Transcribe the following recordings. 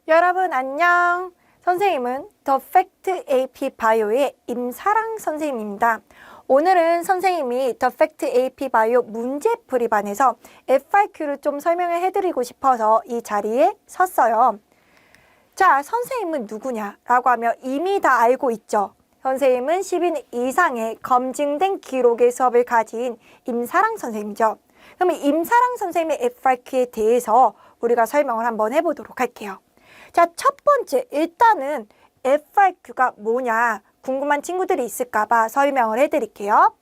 여러분 안녕. 선생님은 더 팩트 AP 바이오의 임사랑 선생님입니다. 오늘은 선생님이 더 팩트 AP 바이오 문제풀이반에서 FIQ를 좀 설명을 해드리고 싶어서 이 자리에 섰어요. 자, 선생님은 누구냐라고 하면 이미 다 알고 있죠. 선생님은 10인 이상의 검증된 기록의 수업을 가진 임사랑 선생님이죠. 그러면 임사랑 선생님의 FIQ에 대해서 우리가 설명을 한번 해보도록 할게요. 자, 첫 번째, 일단은 FIQ가 뭐냐 궁금한 친구들이 있을까봐 설명을 해드릴게요.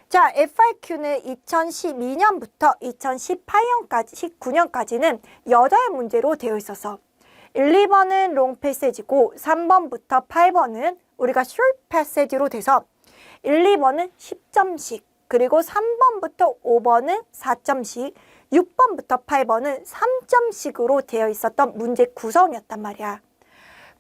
자, FIQ는 2012년부터 2018년까지, 19년까지는 8문제로 되어 있어서 1, 2번은 롱 패세지고 3번부터 8번은 우리가 숏 패세지로 돼서 1, 2번은 10점씩, 그리고 3번부터 5번은 4점씩, 6번부터 8번은 3점씩으로 되어 있었던 문제 구성이었단 말이야.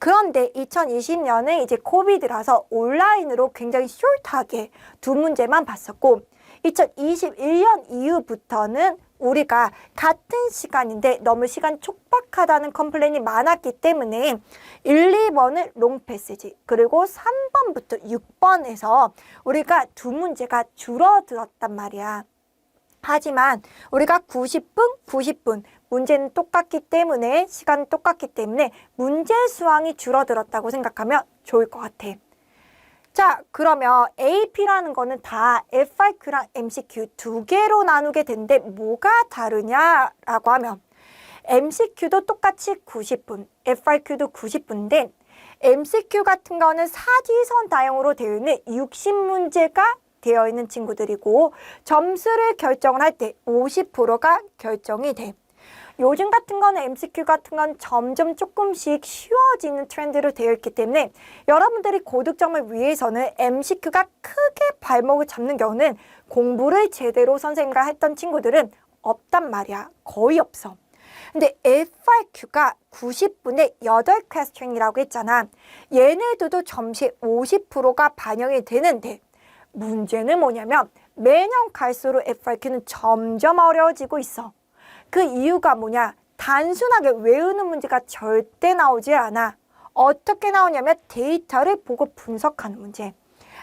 그런데 2020년에 이제 코비드라서 온라인으로 굉장히 숏하게 두 문제만 봤었고, 2021년 이후부터는 우리가 같은 시간인데 너무 시간 촉박하다는 컴플레인이 많았기 때문에 1, 2번은 롱 패시지, 그리고 3번부터 6번에서 우리가 두 문제가 줄어들었단 말이야. 하지만 우리가 90분 문제는 똑같기 때문에, 시간은 똑같기 때문에 문제 수량이 줄어들었다고 생각하면 좋을 것 같아. 자, 그러면 AP라는 거는 다 FIQ랑 MCQ 두 개로 나누게 되는데 뭐가 다르냐라고 하면 MCQ도 똑같이 90분, FIQ도 90분인데 MCQ 같은 거는 사지선 다형으로 되어 있는 60문제가 되어 있는 친구들이고 점수를 결정을 할 때 50%가 결정이 돼. 요즘 같은 거는 MCQ 같은 건 점점 조금씩 쉬워지는 트렌드로 되어 있기 때문에 여러분들이 고득점을 위해서는 MCQ가 크게 발목을 잡는 경우는 공부를 제대로 선생님과 했던 친구들은 없단 말이야. 거의 없어. 근데 FIQ가 90분에 8퀘스천이라고 했잖아. 얘네들도 점수의 50%가 반영이 되는데 문제는 뭐냐면 매년 갈수록 FIQ는 점점 어려워지고 있어. 그 이유가 뭐냐? 단순하게 외우는 문제가 절대 나오지 않아. 어떻게 나오냐면 데이터를 보고 분석하는 문제,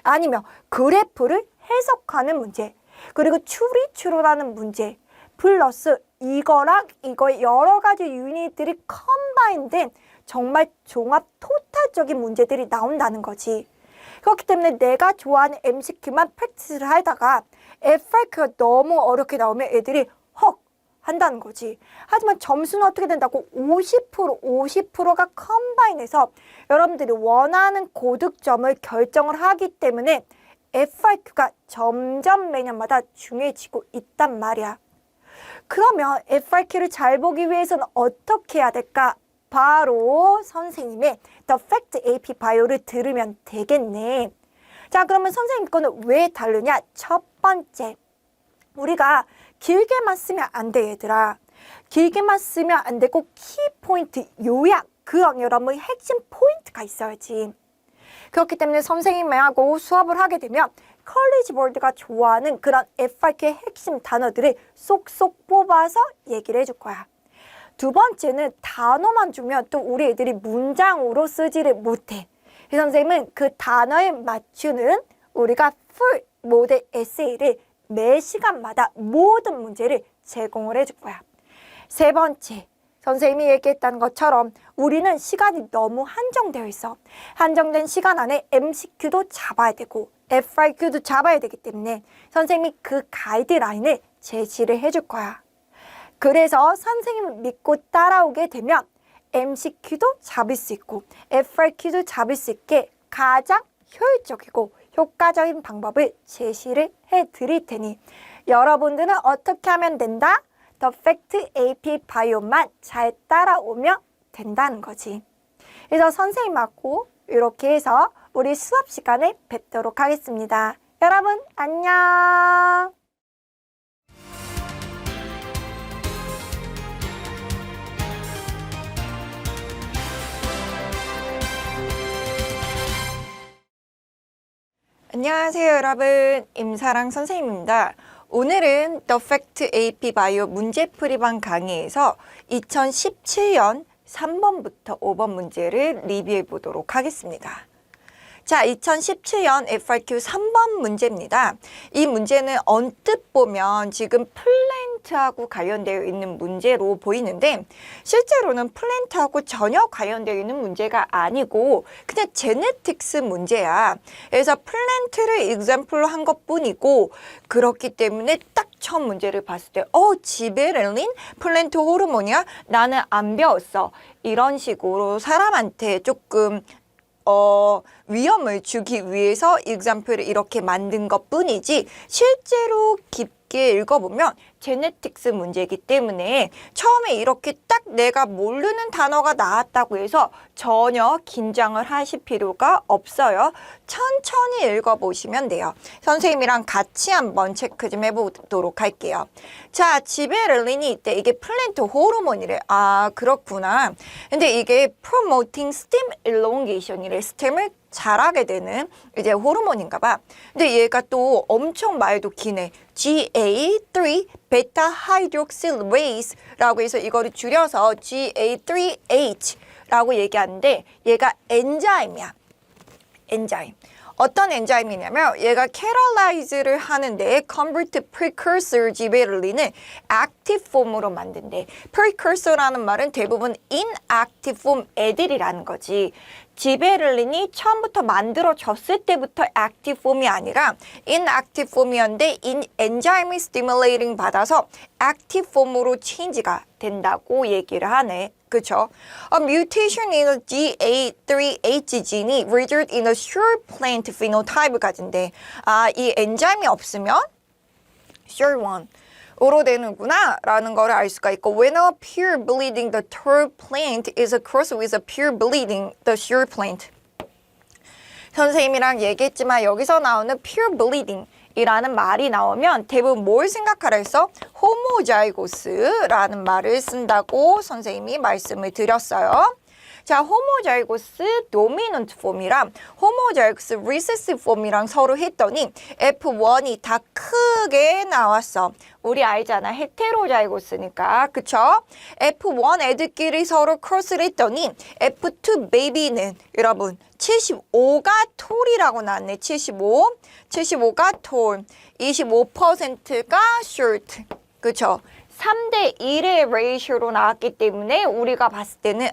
아니면 그래프를 해석하는 문제, 그리고 추리추론하는 문제, 플러스 이거랑 이거의 여러 가지 유닛들이 컴바인된 정말 종합 토탈적인 문제들이 나온다는 거지. 그렇기 때문에 내가 좋아하는 MCQ만 프랙티스를 하다가 FIQ가 너무 어렵게 나오면 애들이 헉 한다는 거지. 하지만 점수는 어떻게 된다고? 50%가 컴바인해서 여러분들이 원하는 고득점을 결정을 하기 때문에 FIQ가 점점 매년마다 중요해지고 있단 말이야. 그러면 FIQ를 잘 보기 위해서는 어떻게 해야 될까? 바로 선생님의 The Fact AP 바이오를 들으면 되겠네. 자, 그러면 선생님 거는 왜 다르냐? 첫 번째, 우리가 길게만 쓰면 안 돼, 얘들아. 길게만 쓰면 안 되고 키포인트, 요약, 그런 여러분의 핵심 포인트가 있어야지. 그렇기 때문에 선생님하고 수업을 하게 되면 컬리지 보드가 좋아하는 그런 FIQ의 핵심 단어들을 쏙쏙 뽑아서 얘기를 해줄 거야. 두 번째는 단어만 주면 또 우리 애들이 문장으로 쓰지를 못해. 그래서 선생님은 그 단어에 맞추는 우리가 풀 모델 에세이를 매 시간마다 모든 문제를 제공을 해줄 거야. 세 번째, 선생님이 얘기했다는 것처럼 우리는 시간이 너무 한정되어 있어. 한정된 시간 안에 MCQ도 잡아야 되고 FIQ도 잡아야 되기 때문에 선생님이 그 가이드라인을 제시를 해줄 거야. 그래서 선생님을 믿고 따라오게 되면 MCQ도 잡을 수 있고 FIQ도 잡을 수 있게 가장 효율적이고 효과적인 방법을 제시를 해드릴 테니 여러분들은 어떻게 하면 된다? The Fact AP 바이오만 잘 따라오면 된다는 거지. 그래서 선생님하고 이렇게 해서 우리 수업 시간에 뵙도록 하겠습니다. 여러분 안녕. 안녕하세요, 여러분. 임사랑 선생님입니다. 오늘은 The Fact AP 바이오 문제풀이반 강의에서 2017년 3번부터 5번 문제를 리뷰해 보도록 하겠습니다. 자, 2017년 FRQ 3번 문제입니다. 이 문제는 언뜻 보면 지금 플랜트하고 관련되어 있는 문제로 보이는데 실제로는 플랜트하고 전혀 관련되어 있는 문제가 아니고 그냥 제네틱스 문제야. 그래서 플랜트를 example로 한 것뿐이고 그렇기 때문에 딱 처음 문제를 봤을 때 지베렐린 플랜트 호르몬이야? 나는 안 배웠어. 이런 식으로 사람한테 조금 위험을 주기 위해서 example을 이렇게 만든 것 뿐이지 실제로 깊게 읽어보면 제네틱스 문제이기 때문에 처음에 이렇게 딱 내가 모르는 단어가 나왔다고 해서 전혀 긴장을 하실 필요가 없어요. 천천히 읽어보시면 돼요. 선생님이랑 같이 한번 체크 좀 해보도록 할게요. 자, 지베렐린이 있대. 이게 플랜트 호르몬이래. 아, 그렇구나. 근데 이게 promoting stem elongation이래. 스템을 자라게 되는 이제 호르몬인가 봐. 근데 얘가 또 엄청 말도 기네. GA3 베타 하이드록실레이스라고 해서 이거를 줄여서 GA3H라고 얘기하는데 얘가 엔자임이야. 엔자임. 어떤 엔자임이냐면 얘가 캐럴라이즈를 하는데 convert precursor 지베렐린을 active form으로 만든대. precursor라는 말은 대부분 inactive form 애들이라는 거지. 지베렐린이 처음부터 만들어졌을 때부터 active form이 아니라 inactive form이었는데 엔자임이 stimulating 받아서 active form으로 change가 된다고 얘기를 하네. 그쵸? A mutation in a GA3H gene이 result in a sure plant phenotype 가진대. 아, 이 엔자임이 없으면 sure one 으로 되는구나 라는 거를 알 수가 있고 when a pure bleeding the tall plant is a cross with a pure bleeding the sure plant. 선생님이랑 얘기했지만 여기서 나오는 pure bleeding 이라는 말이 나오면 대부분 뭘 생각하라 해서 호모자이고스라는 말을 쓴다고 선생님이 말씀을 드렸어요. 자, 호모자이고스 도미넌트 폼이랑 호모자이고스 리세시브 폼이랑 서로 했더니 F1이 다 크게 나왔어. 우리 알잖아. 헤테로자이고스니까. 그쵸? F1 애들끼리 서로 크로스를 했더니 F2 베이비는 여러분 75가 톨이라고 나왔네. 75가 톨. 25%가 short. 그쵸? 3대 1의 레이쇼로 나왔기 때문에 우리가 봤을 때는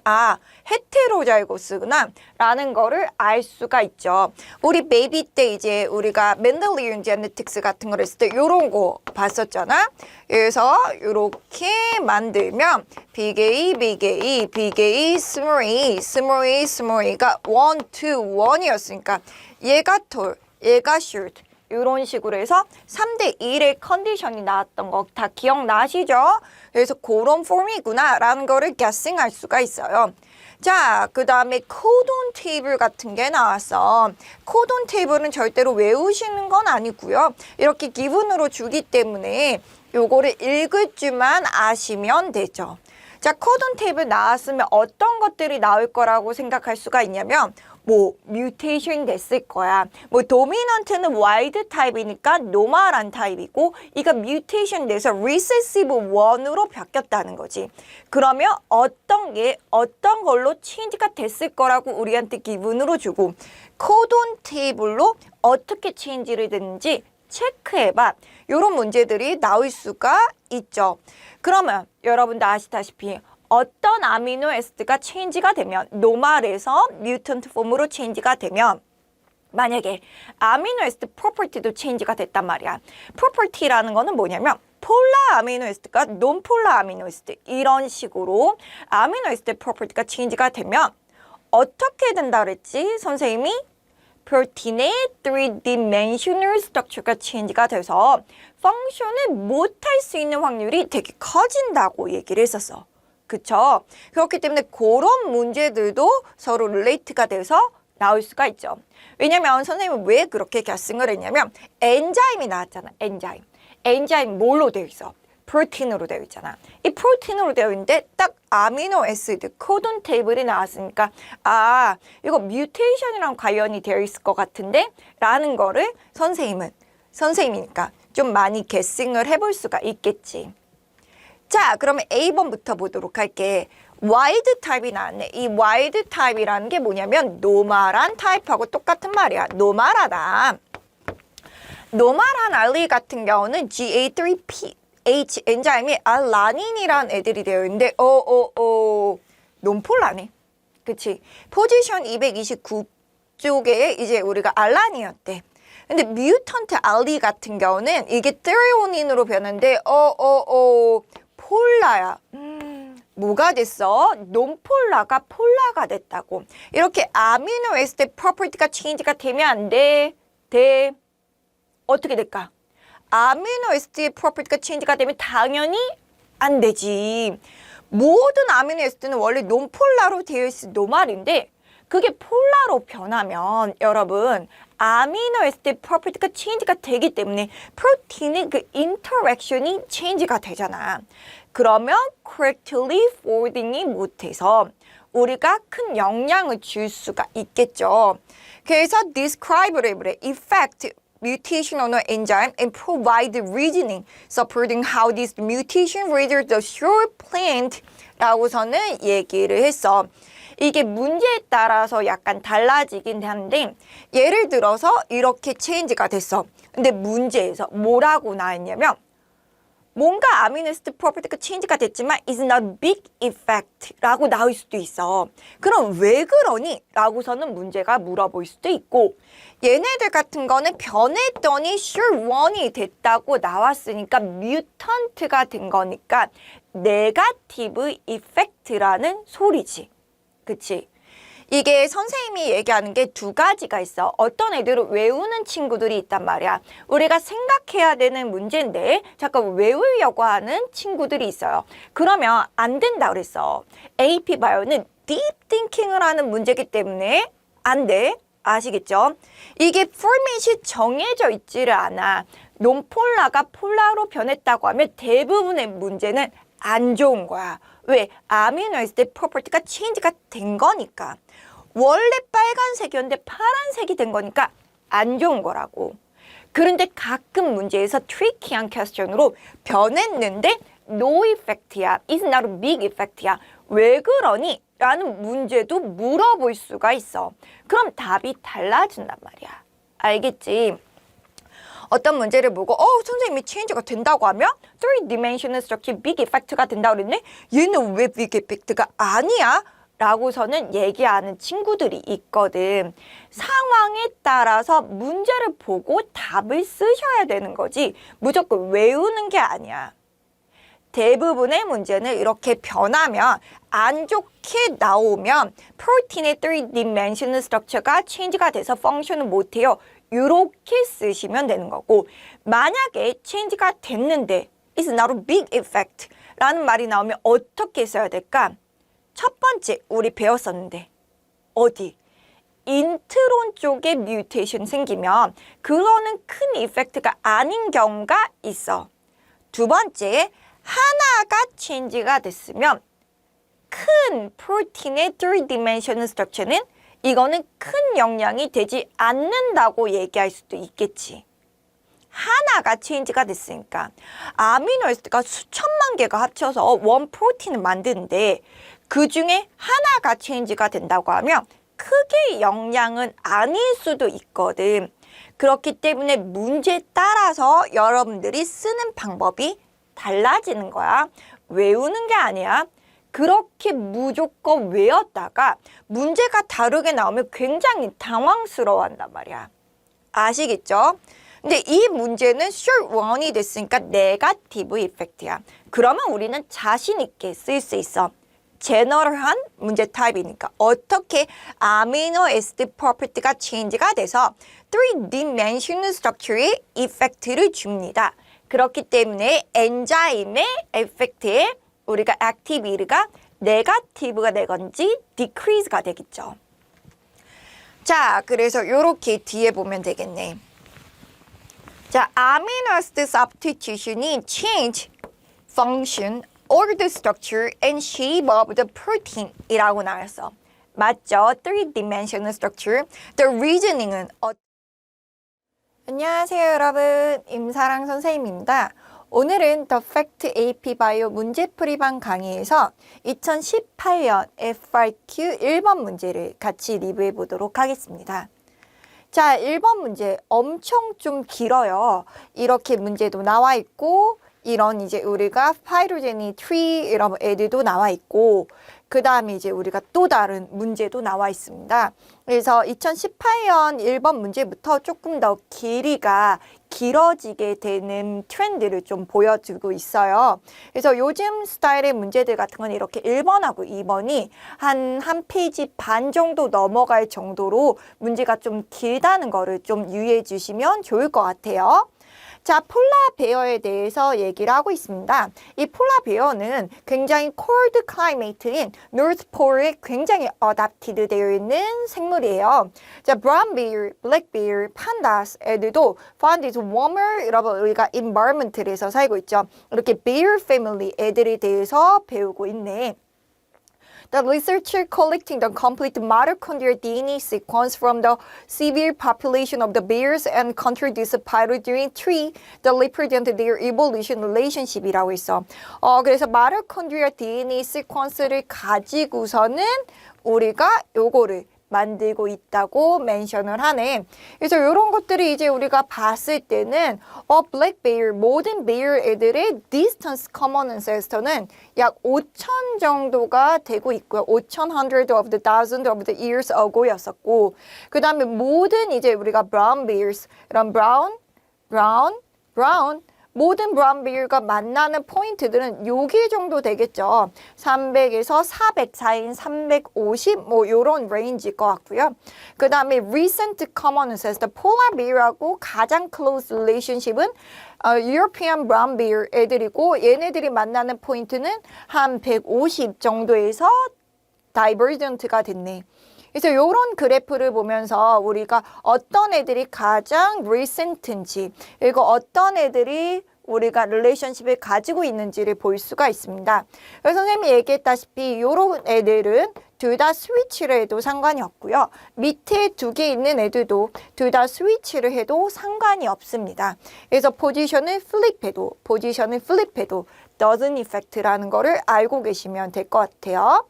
헤테로자이고스구나 라는 거를 알 수가 있죠. 우리 베이비 때 이제 우리가 멘델리언 제네틱스 같은 걸 했을 때 요런 거 봤었잖아. 그래서 요렇게 만들면 비게이 스몰이가 1, 2, 1이었으니까 얘가 톨, 얘가 숏 이런 식으로 해서 3대 1의 컨디션이 나왔던 거 다 기억나시죠? 그래서 그런 폼이구나 라는 거를 guessing할 수가 있어요. 자, 그 다음에 코돈 테이블 같은 게 나왔어. 코돈 테이블은 절대로 외우시는 건 아니고요. 이렇게 기분으로 주기 때문에 요거를 읽을 줄만 아시면 되죠. 자, 코돈 테이블 나왔으면 어떤 것들이 나올 거라고 생각할 수가 있냐면 뮤테이션 됐을 거야. 도미넌트는 와일드 타입이니까 노멀한 타입이고 이거 뮤테이션 돼서 리세시브 1으로 바뀌었다는 거지. 그러면 어떤 걸로 체인지가 됐을 거라고 우리한테 기분으로 주고 코돈 테이블로 어떻게 체인지를 됐는지 체크해봐. 이런 문제들이 나올 수가 있죠. 그러면 여러분도 아시다시피 어떤 아미노 애시드가 체인지가 되면 노멀에서 뮤턴트 폼으로 체인지가 되면 만약에 아미노 애시드 프로퍼티도 체인지가 됐단 말이야. 프로퍼티라는 거는 뭐냐면 폴라 아미노 애시드가 논폴라 아미노 애시드 이런 식으로 아미노 애시드 프로퍼티가 체인지가 되면 어떻게 된다 그랬지? 선생님이 프로틴의 3dimensional structure가 체인지가 돼서 펑션을 못할 수 있는 확률이 되게 커진다고 얘기를 했었어. 그쵸? 그렇기 때문에 그런 문제들도 서로 릴레이트가 돼서 나올 수가 있죠. 왜냐면 선생님은 왜 그렇게 guessing을 했냐면 엔자임이 나왔잖아. 엔자임 뭘로 되어 있어? 프로틴으로 되어 있잖아. 이 프로틴으로 되어 있는데 딱 아미노 애시드 코돈 테이블이 나왔으니까 이거 뮤테이션이랑 관련이 되어 있을 것 같은데 라는 거를 선생님이니까 좀 많이 guessing을 해볼 수가 있겠지. 자, 그러면 A번부터 보도록 할게. 와일드 타입이 나왔네. 이 와일드 타입이라는 게 뭐냐면 노멀한 타입하고 똑같은 말이야. 노멀하다. 노멀한 알리 같은 경우는 GA3PH 엔자임이 알라닌이라는 애들이 되어 있는데 논폴라네. 그치? 포지션 229쪽에 이제 우리가 알라닌이었대. 근데 뮤턴트 알리 같은 경우는 이게 트리오닌으로 변했는데 폴라야. 뭐가 됐어? 논폴라가 폴라가 됐다고. 이렇게 아미노 애시드 프로퍼티가 체인지가 되면 안 돼. 어떻게 될까? 아미노 애시드 프로퍼티가 체인지가 되면 당연히 안 되지. 모든 아미노 애시드는 원래 논폴라로 되어 있을 노말인데 그게 폴라로 변하면 여러분 아미노 애시드 프로퍼티가 체인지가 되기 때문에 프로틴의 그 인터랙션이 체인지가 되잖아. 그러면 correctly forwarding이 못해서 우리가 큰 영향을 줄 수가 있겠죠. 그래서 describe를 해보래. effect mutation on an enzyme and provide reasoning supporting how this mutation renders the short plant 라고서는 얘기를 했어. 이게 문제에 따라서 약간 달라지긴 한데 예를 들어서 이렇게 체인지가 됐어. 근데 문제에서 뭐라고 나왔냐면 뭔가 아미노애시드 프로퍼티가 체인지가 됐지만 is not a big effect 라고 나올 수도 있어. 그럼 왜 그러니? 라고서는 문제가 물어볼 수도 있고 얘네들 같은 거는 변했더니 SURE1이 됐다고 나왔으니까 뮤턴트가 된 거니까 네거티브 이펙트라는 소리지. 그치? 이게 선생님이 얘기하는 게 두 가지가 있어. 어떤 애들은 외우는 친구들이 있단 말이야. 우리가 생각해야 되는 문제인데 잠깐 외우려고 하는 친구들이 있어요. 그러면 안 된다 그랬어. AP 바이오는 deep thinking을 하는 문제이기 때문에 안 돼. 아시겠죠? 이게 포맷이 정해져 있지를 않아. 논폴라가 폴라로 변했다고 하면 대부분의 문제는 안 좋은 거야. 왜? 아미노애시드 프로퍼티가 체인지가 된 거니까. 원래 빨간색이었는데 파란색이 된 거니까 안 좋은 거라고. 그런데 가끔 문제에서 트리키한 퀘스천으로 변했는데 no effect야. is not a big effect야. 왜 그러니? 라는 문제도 물어볼 수가 있어. 그럼 답이 달라진단 말이야. 알겠지? 어떤 문제를 보고 선생님이 체인지가 된다고 하면 3-dimensional structure big effect가 된다고 그랬네? 얘는 왜 big effect가 아니야? 라고서는 얘기하는 친구들이 있거든. 상황에 따라서 문제를 보고 답을 쓰셔야 되는 거지 무조건 외우는 게 아니야. 대부분의 문제는 이렇게 변하면 안 좋게 나오면 프로틴의 3-dimensional structure가 체인지가 돼서 펑션을 못해요. 이렇게 쓰시면 되는 거고 만약에 체인지가 됐는데 It's not a big effect 라는 말이 나오면 어떻게 써야 될까? 첫 번째 우리 배웠었는데 어디? 인트론 쪽에 뮤테이션 생기면 그거는 큰 이펙트가 아닌 경우가 있어. 두 번째 하나가 체인지가 됐으면 큰 프로틴의 3-dimensional structure는 이거는 큰 영향이 되지 않는다고 얘기할 수도 있겠지. 하나가 체인지가 됐으니까 아미노애시드가 수천만 개가 합쳐서 원 프로틴을 만드는데 그중에 하나가 체인지가 된다고 하면 크게 영향은 아닐 수도 있거든. 그렇기 때문에 문제에 따라서 여러분들이 쓰는 방법이 달라지는 거야. 외우는 게 아니야. 그렇게 무조건 외웠다가 문제가 다르게 나오면 굉장히 당황스러워한단 말이야. 아시겠죠? 근데 이 문제는 SURE1이 됐으니까 네거티브 이펙트야. 그러면 우리는 자신 있게 쓸 수 있어. 제너럴한 문제 타입이니까 어떻게 아미노 애시드 프로퍼티가 체인지가 돼서 3-dimensional structure의 이펙트를 줍니다. 그렇기 때문에 엔자임의 에펙트에 우리가 액티비티가 네거티브가 되건지 디크리즈가 되겠죠. 자, 그래서 이렇게 뒤에 보면 되겠네. 자, amino acid substitution이 change function or the structure and shape of the protein 이라고 나왔어. 맞죠? 3-dimensional structure. The reasoning은 안녕하세요 여러분, 임사랑 선생님입니다. 오늘은 The Fact AP 바이오 문제풀이반 강의에서 2018년 FRQ 1번 문제를 같이 리뷰해 보도록 하겠습니다. 자, 1번 문제 엄청 좀 길어요. 이렇게 문제도 나와 있고 이런 이제 우리가 파이로제니 트리 이런 애들도 나와 있고 그 다음에 이제 우리가 또 다른 문제도 나와 있습니다. 그래서 2018년 1번 문제부터 조금 더 길이가 길어지게 되는 트렌드를 좀 보여주고 있어요. 그래서 요즘 스타일의 문제들 같은 건 이렇게 1번하고 2번이 한 페이지 반 정도 넘어갈 정도로 문제가 좀 길다는 거를 좀 유의해 주시면 좋을 것 같아요. 자, 폴라베어에 대해서 얘기를 하고 있습니다. 이 폴라베어는 굉장히 콜드 클라이메이트인 노스폴에 굉장히 어답티드 되어 있는 생물이에요. 자, 브라운 베어, 블랙 베어, 판다스 애들도 found is warmer 여러분 우리가 environment에서 살고 있죠. 이렇게 bear family 애들에 대해서 배우고 있네. The researcher collecting the complete mitochondrial DNA sequence from the severe population of the bears and introduced the pyrodyne tree that represent their evolution relationship이라고 있어. 그래서 mitochondrial DNA sequence를 가지고서는 우리가 요거를 만들고 있다고 멘션을 하네. 그래서 이런 것들이 이제 우리가 봤을 때는 블랙 베어, 모든 베어 애들의 distance common ancestor는 약 5,000 정도가 되고 있고요. 5,100 of the thousand of the years ago였었고 그 다음에 모든 이제 우리가 brown bears, 이런 brown 모든 브라운 베어가 만나는 포인트들은 여기 정도 되겠죠. 300에서 400 사이인 350 뭐 요런 레인지일 것 같고요. 그 다음에 recent common ancestor polar bear하고 가장 close relationship은 European brown bear 애들이고 얘네들이 만나는 포인트는 한 150 정도에서 divergent가 됐네. 그래서 이런 그래프를 보면서 우리가 어떤 애들이 가장 recent인지 그리고 어떤 애들이 우리가 릴레이션십을 가지고 있는지를 볼 수가 있습니다. 그래서 선생님이 얘기했다시피 이런 애들은 둘 다 스위치를 해도 상관이 없고요. 밑에 두 개 있는 애들도 둘 다 스위치를 해도 상관이 없습니다. 그래서 포지션을 플립해도 doesn't affect라는 거를 알고 계시면 될 것 같아요.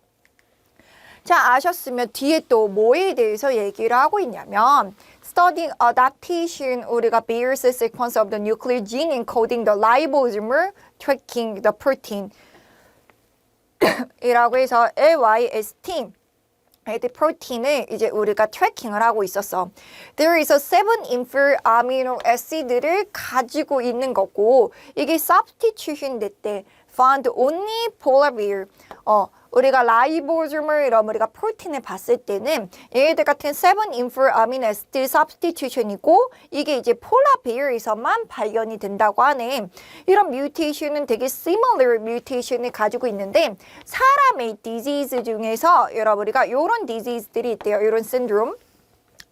자, 아셨으면 뒤에 또 뭐에 대해서 얘기를 하고 있냐면 Studying adaptation, 우리가 Bayer's sequence of the nuclear gene encoding the ribosomal tracking the protein 이라고 해서 LYST 이 프로틴을 이제 우리가 트래킹을 하고 있었어. There is a 7 infer amino acid를 가지고 있는 거고 이게 substitution 됐대. Found only polar bear. 우리가 라이보소멀 이런 우리가 프로틴을 봤을 때는 얘네들 같은 7 infer amino acid substitution이고 이게 이제 폴라 베어에서만 발견이 된다고 하네. 이런 뮤테이션은 되게 similar 뮤테이션을 가지고 있는데 사람의 디지즈 중에서 여러분 우리가 이런 디지즈들이 있대요. 이런 신드롬.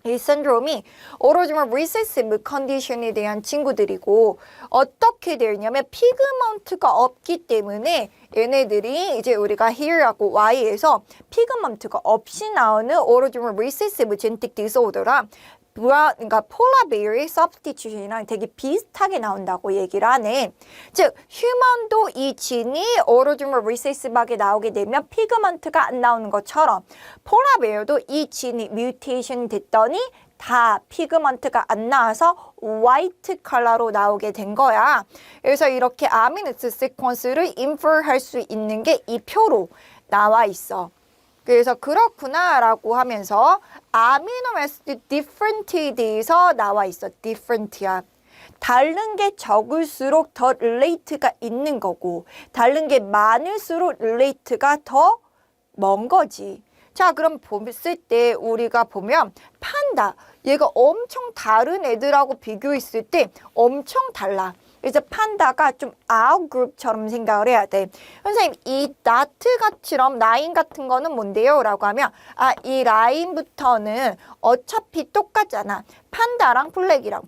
이 신드롬이 오로지만 리세시브 컨디션에 대한 친구들이고 어떻게 되냐면 피그먼트가 없기 때문에 얘네들이 이제 우리가 here하고 y에서 피그먼트가 없이 나오는 오로지만 리세시브 젠틱 디소더라 그러니까 폴라 베어의 substitution이랑 되게 비슷하게 나온다고 얘기를 하네. 즉, 휴먼도 이 진이 오로지멀 리세시브하게 나오게 되면 피그먼트가 안 나오는 것처럼 폴라 베어도 이 진이 뮤테이션 됐더니 다 피그먼트가 안 나와서 화이트 컬러로 나오게 된 거야. 그래서 이렇게 아미노스 시퀀스를 인퍼할 수 있는 게 이 표로 나와 있어. 그래서 그렇구나 라고 하면서 아미노 애시드 different에 대해서 나와 있어. different야. 다른 게 적을수록 더 relate가 있는 거고 다른 게 많을수록 relate가 더 먼 거지. 자, 그럼 봤을 때 우리가 보면 판다. 얘가 엄청 다른 애들하고 비교했을 때 엄청 달라. 그래서 판다가 좀 아웃그룹처럼 생각을 해야 돼. 선생님, 이 나트같이럼 라인 같은 거는 뭔데요? 라고 하면 이 라인부터는 어차피 똑같잖아. 판다랑 블랙이랑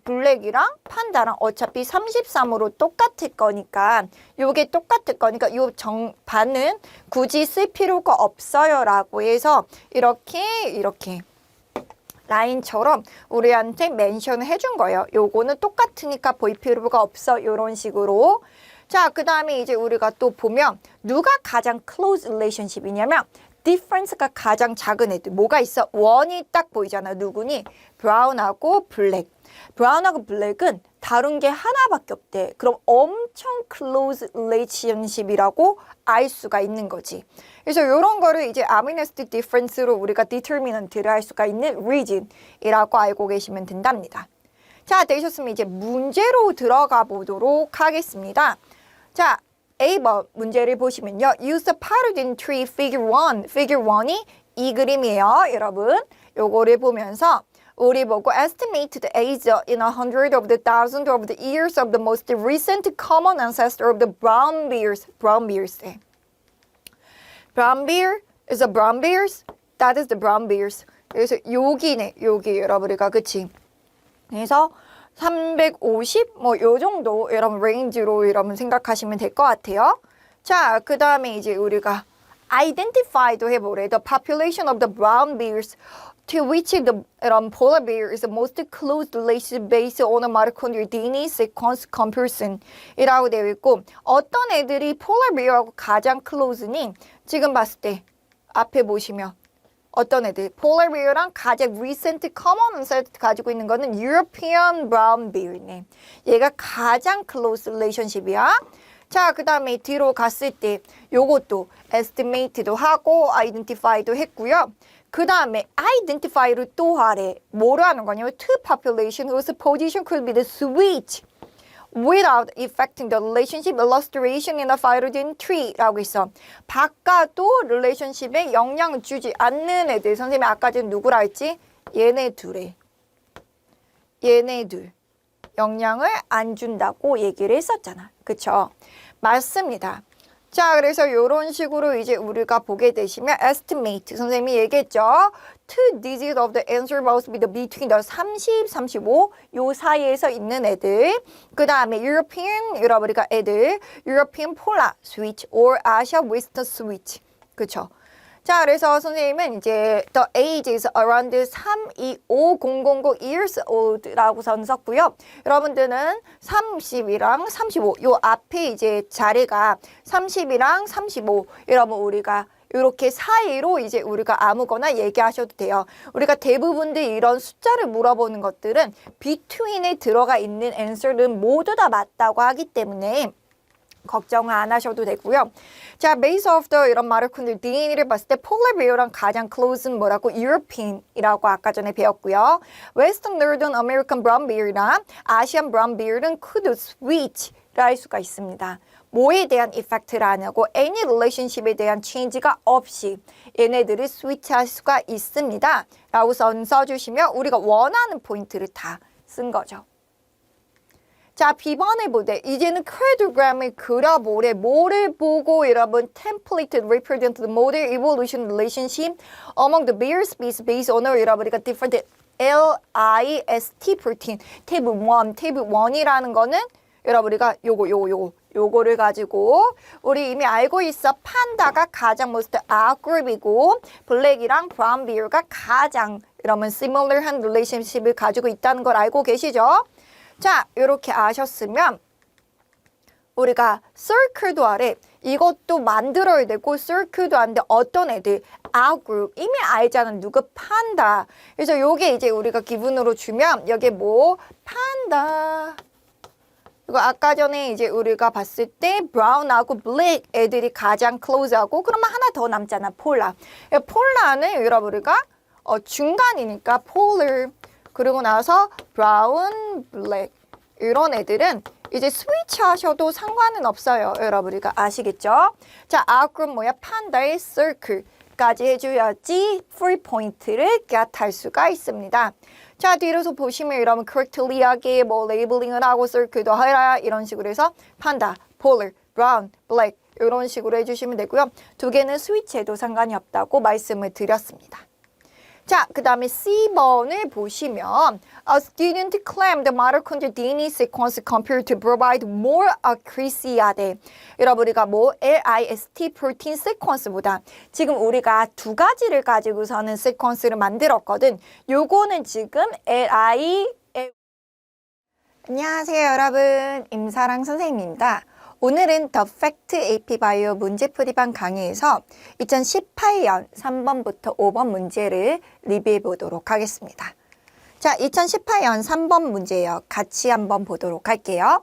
판다랑 어차피 33으로 똑같을 거니까 요게 똑같을 거니까 요 반은 굳이 쓸 필요가 없어요 라고 해서 이렇게 라인처럼 우리한테 멘션을 해준 거예요. 요거는 똑같으니까 볼 필요가 없어. 요런 식으로. 자, 그 다음에 이제 우리가 또 보면 누가 가장 close relationship이냐면 difference가 가장 작은 애들 뭐가 있어? 원이 딱 보이잖아. 누구니? 브라운하고 블랙. 브라운하고 블랙은 다른 게 하나밖에 없대. 그럼 엄청 close relationship이라고 알 수가 있는 거지. 그래서 이런 거를 이제 amino acid difference로 우리가 determinant를 할 수가 있는 reason이라고 알고 계시면 된답니다. 자, 되셨으면 이제 문제로 들어가 보도록 하겠습니다. 자, A번 문제를 보시면요. Use the pyridine tree figure 1. figure 1이 이 그림이에요. 여러분, 요거를 보면서 우리 보고 estimate the age in 100 of the thousand of the years of the most recent common ancestor of the brown bears. brown bears. brown bear is a brown bears. That is the brown bears. 그래서 여기네. 여기 여러분이가 그치? 그래서 350 뭐 요 정도 여러분 레인지로 여러분 생각하시면 될 것 같아요. 자, 그 다음에 이제 우리가 identify도 해보래. The population of the brown bears to which the polar bear is the most close relationship based on a mitochondrial DNA sequence comparison 이라고 되어 있고 어떤 애들이 polar bear하고 가장 close니 지금 봤을 때 앞에 보시면 어떤 애들? polar bear랑 가장 recent common ancestor 가지고 있는 거는 European brown bear이네. 얘가 가장 close relationship이야. 자, 그 다음에 뒤로 갔을 때 요것도 estimate도 하고 identify도 했고요. 그 다음에 identify를 또 하래. 뭐로 하는 거냐면 two population whose position could be the switch without affecting the relationship illustration in the pyridine tree라고 있어. 바꿔도 relationship에 영향을 주지 않는 애들. 선생님이 아까 전에 누구라 했지? 얘네 둘에. 얘네 둘. 영향을 안 준다고 얘기를 했었잖아. 그쵸? 맞습니다. 자, 그래서 이런 식으로 이제 우리가 보게 되시면 estimate 선생님이 얘기했죠. Two digits of the answer must be between the 30, 35 요 사이에서 있는 애들. 그 다음에 European 여러분이가 애들 European polar switch or Asia western switch. 그쵸? 자, 그래서 선생님은 이제 the age is around 325,000 years old라고 썼고요. 여러분들은 30이랑 35, 요 앞에 이제 자리가 30이랑 35, 여러분 우리가 이렇게 사이로 이제 우리가 아무거나 얘기하셔도 돼요. 우리가 대부분들 이런 숫자를 물어보는 것들은 between에 들어가 있는 answer는 모두 다 맞다고 하기 때문에 걱정을 안 하셔도 되고요. 자, base of the 이런 mitochondrial DNA를 봤을 때 polar bear랑 가장 close는 뭐라고? European이라고 아까 전에 배웠고요. Western Northern American brown bear이나 Asian brown bear은 could switch를 할 수가 있습니다. 뭐에 대한 effect를 안 하고 any relationship에 대한 change가 없이 얘네들을 switch할 수가 있습니다. 라고 써주시면 우리가 원하는 포인트를 다 쓴 거죠. 자, B번에 보되 이제는 크레도그램을 그려보래. 뭐를 보고 여러분 template represent the model evolution relationship among the bear species based on 여러분이가 different LIST protein tab 1, tab 1이라는 거는 여러분이가 요거를 가지고 우리 이미 알고 있어. 판다가 가장 most outgroup이고 블랙이랑 브라운 비어가 가장 여러분 similar한 relationship을 가지고 있다는 걸 알고 계시죠? 자, 이렇게 아셨으면 우리가 circle도 아래 이것도 만들어야 되고 circle도 하는데 어떤 애들 outgroup 이미 알잖아. 누가 판다. 그래서 요게 이제 우리가 기분으로 주면 여기 뭐 판다. 이거 아까 전에 이제 우리가 봤을 때 브라운하고 블랙 애들이 가장 클로즈하고 그러면 하나 더 남잖아. 폴라. 폴라는 여러분 우리가 중간이니까 폴러. 그리고 나서 브라운, 블랙 이런 애들은 이제 스위치 하셔도 상관은 없어요. 여러분 우리가 아시겠죠? 자, outgroup 뭐야? 판다의 circle까지 해줘야지 free point를 겟할 수가 있습니다. 자, 뒤로서 보시면 여러분 correctly하게 뭐 레이블링을 하고 circle도 하라 이런 식으로 해서 판다, polar, brown, black 이런 식으로 해주시면 되고요. 두 개는 스위치해도 상관이 없다고 말씀을 드렸습니다. 자, 그 다음에 C번을 보시면 A student claimed the mitochondrial DNA sequence compared to provide more accuracy 하대. 여러분 우리가 뭐 LIST protein sequence보다 지금 우리가 두 가지를 가지고서는 sequence를 만들었거든. 요거는 지금 안녕하세요 여러분, 임사랑 선생님입니다. 오늘은 The Fact AP 바이오 문제풀이반 강의에서 2018년 3번부터 5번 문제를 리뷰해 보도록 하겠습니다. 자, 2018년 3번 문제예요. 같이 한번 보도록 할게요.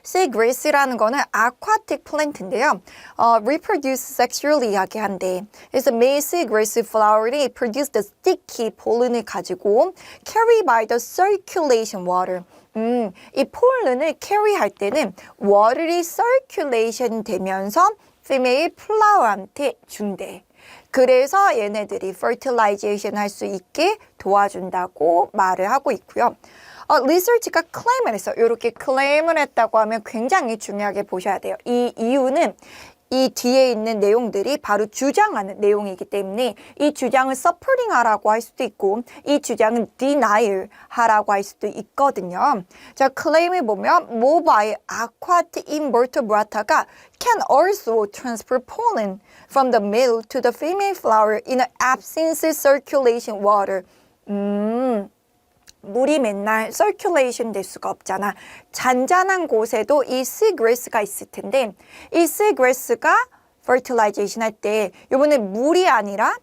Seagrass라는 거는 aquatic plant인데요. Reproduce sexually 이야기한대. 그래서 male seagrass flower이 produce the sticky pollen을 가지고 carry by the circulation water. 이 폴른을 carry할 때는 water이 circulation 되면서 female flower한테 준대. 그래서 얘네들이 fertilization 할 수 있게 도와준다고 말을 하고 있고요. 리서치가 claim을 했어요. 이렇게 claim을 했다고 하면 굉장히 중요하게 보셔야 돼요. 이 이유는 이 뒤에 있는 내용들이 바로 주장하는 내용이기 때문에 이 주장을 supporting 하라고 할 수도 있고 이 주장은 denial 하라고 할 수도 있거든요. 자, claim을 보면 mobile aquatic invertebrata가 can also transfer pollen from the male to the female flower in the absence of circulation water. 물이 맨날 circulation 될 수가 없잖아. 잔잔한 곳에도 이 seagrass가 있을 텐데 이 seagrass가 fertilization 할 때 이번에 물이 아니라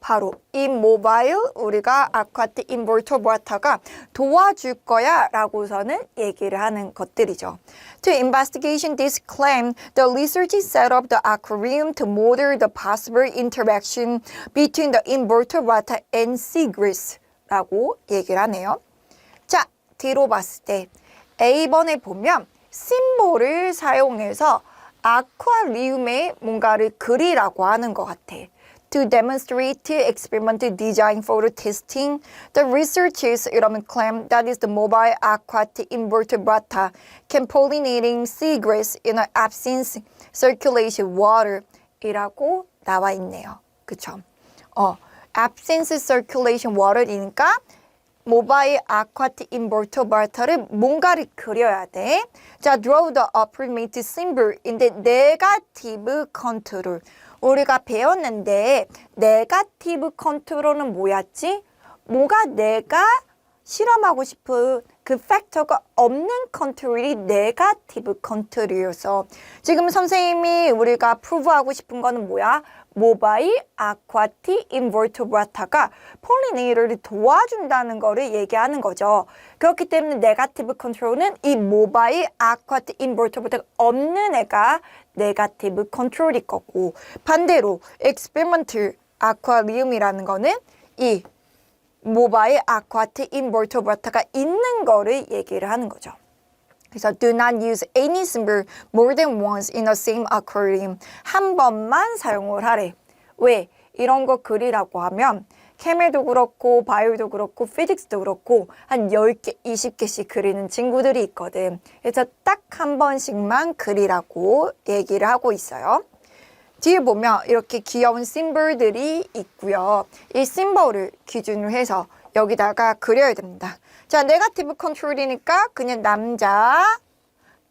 바로 이 mobile 우리가 aquatic invertebrata가 도와줄 거야 라고서는 얘기를 하는 것들이죠. To investigate this claim, the researchers set up the aquarium to model the possible interaction between the invertebrata and seagrass. 라고 얘기를 하네요. 자, 뒤로 봤을 때 A번에 보면 심볼을 사용해서 아쿠아리움에 뭔가를 그리라고 하는 것 같아. To demonstrate experimental design for the testing, the researchers 이러면 claim that is the mobile aquatic invertebrata can pollinating seagrass in the absence circulation water 이라고 나와 있네요. 그쵸? absence circulation water이니까 mobile aquatic invertebrata를 뭔가를 그려야 돼. 자, draw the approximate symbol인데 negative control. 우리가 배웠는데 negative control은 뭐였지? 뭐가 내가 실험하고 싶은 그 팩터가 없는 컨트롤이 네가티브 컨트롤이어서 지금 선생님이 우리가 프루브하고 싶은 거는 뭐야? 모바일 아쿠아틱 인버터브라타가 폴리네이터를 도와준다는 거를 얘기하는 거죠. 그렇기 때문에 네가티브 컨트롤은 이 모바일 아쿠아틱 인버터브라타가 없는 애가 네가티브 컨트롤일 거고 반대로 experimental 아쿠아리움이라는 거는 이 모바일 아쿠아틱 인버터브라타가 있는 거를 얘기를 하는 거죠. 그래서 do not use any symbol more than once in the same aquarium. 한 번만 사용을 하래. 왜? 이런 거 그리라고 하면 케미도 그렇고 바이오도 그렇고 피직스도 그렇고 한 10개, 20개씩 그리는 친구들이 있거든. 그래서 딱 한 번씩만 그리라고 얘기를 하고 있어요. 뒤에 보면 이렇게 귀여운 심볼들이 있고요. 이 심볼을 기준으로 해서 여기다가 그려야 됩니다. 자, 네가티브 컨트롤이니까 그냥 남자,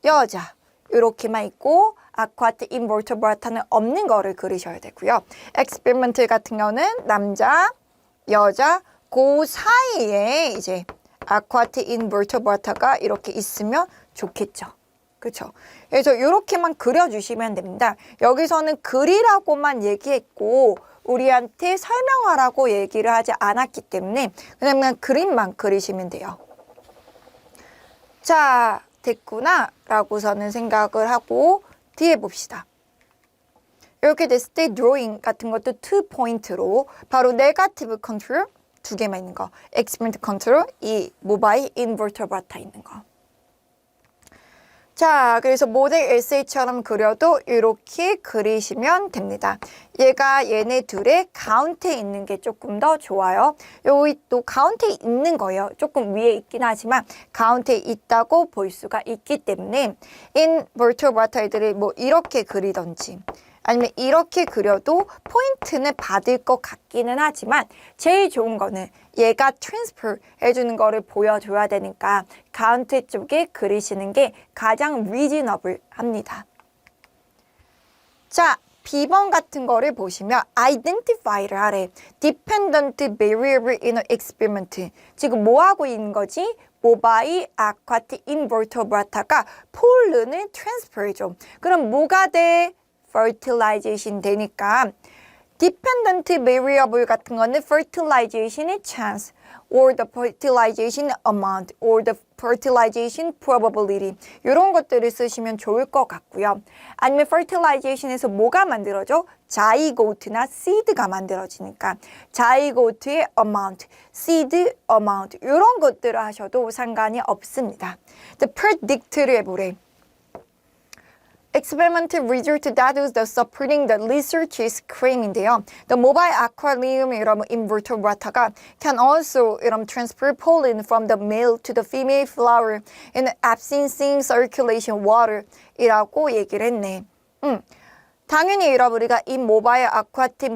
여자 이렇게만 있고 아쿠아틱 인버터브라타는 없는 거를 그리셔야 되고요. 엑스페리먼트 같은 경우는 남자, 여자 그 사이에 이제 아쿠아틱 인버터브라타가 이렇게 있으면 좋겠죠. 그렇죠? 그래서 이렇게만 그려주시면 됩니다. 여기서는 그리라고만 얘기했고 우리한테 설명하라고 얘기를 하지 않았기 때문에 그냥 그림만 그리시면 돼요. 자, 됐구나 라고서는 생각을 하고 뒤에 봅시다. 이렇게 됐을 때 드로잉 같은 것도 2포인트로 바로 네가티브 컨트롤 2개만 있는 거, experimental 컨트롤 이 모바일 인버터브라타 있는 거. 자, 그래서 모델 에세이처럼 그려도 이렇게 그리시면 됩니다. 얘네 둘의 가운데 있는 게 조금 더 좋아요. 여기 또 가운데 있는 거예요. 조금 위에 있긴 하지만 가운데 있다고 볼 수가 있기 때문에 인버터브라타들이 뭐 이렇게 그리던지 아니면 이렇게 그려도 포인트는 받을 것 같기는 하지만 제일 좋은 거는 얘가 트랜스퍼 해주는 거를 보여줘야 되니까 가운데 쪽에 그리시는 게 가장 리즈너블 합니다. 자, B번 같은 거를 보시면 identify를 하래. dependent variable in an experiment. 지금 뭐 하고 있는 거지? 모바일 아쿠아틱 인버터브라타가 폴른을 트랜스퍼 해줘. 그럼 뭐가 돼? fertilization 되니까 dependent variable 같은 거는 fertilization의 chance or the fertilization amount or the fertilization probability 이런 것들을 쓰시면 좋을 것 같고요. 아니면 fertilization에서 뭐가 만들어져? 자이고트나 seed가 만들어지니까 자이고트의 amount, seed amount 이런 것들을 하셔도 상관이 없습니다. The predict를 해보래. Experimental result that is the supporting the research's claim인데요. The mobile aquarium invertebrata can also transfer pollen from the male to the female flower in absence circulation water 이라고 얘기를 했네. 당연히 우리가 이 모바일 아쿠아틱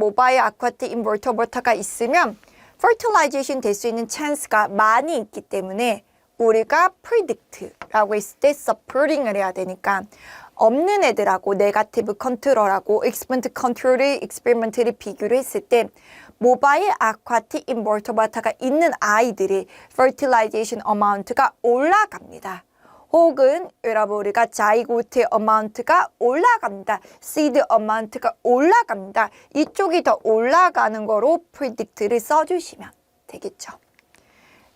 인버터브라타가 있으면 fertilization 될 수 있는 찬스가 많이 있기 때문에 우리가 predict라고 했을 때 supporting을 해야 되니까 없는 애들하고 네거티브 컨트롤하고 익스페리먼트 컨트롤을 익스페리먼트를 비교를 했을 때 모바일 아쿠아틱 인버터브라타가 있는 아이들이 fertilization amount가 올라갑니다. 혹은 여러분 우리가 자이고트 어마운트가 올라갑니다. 시드 어마운트가 올라갑니다. 이쪽이 더 올라가는 거로 predict를 써주시면 되겠죠.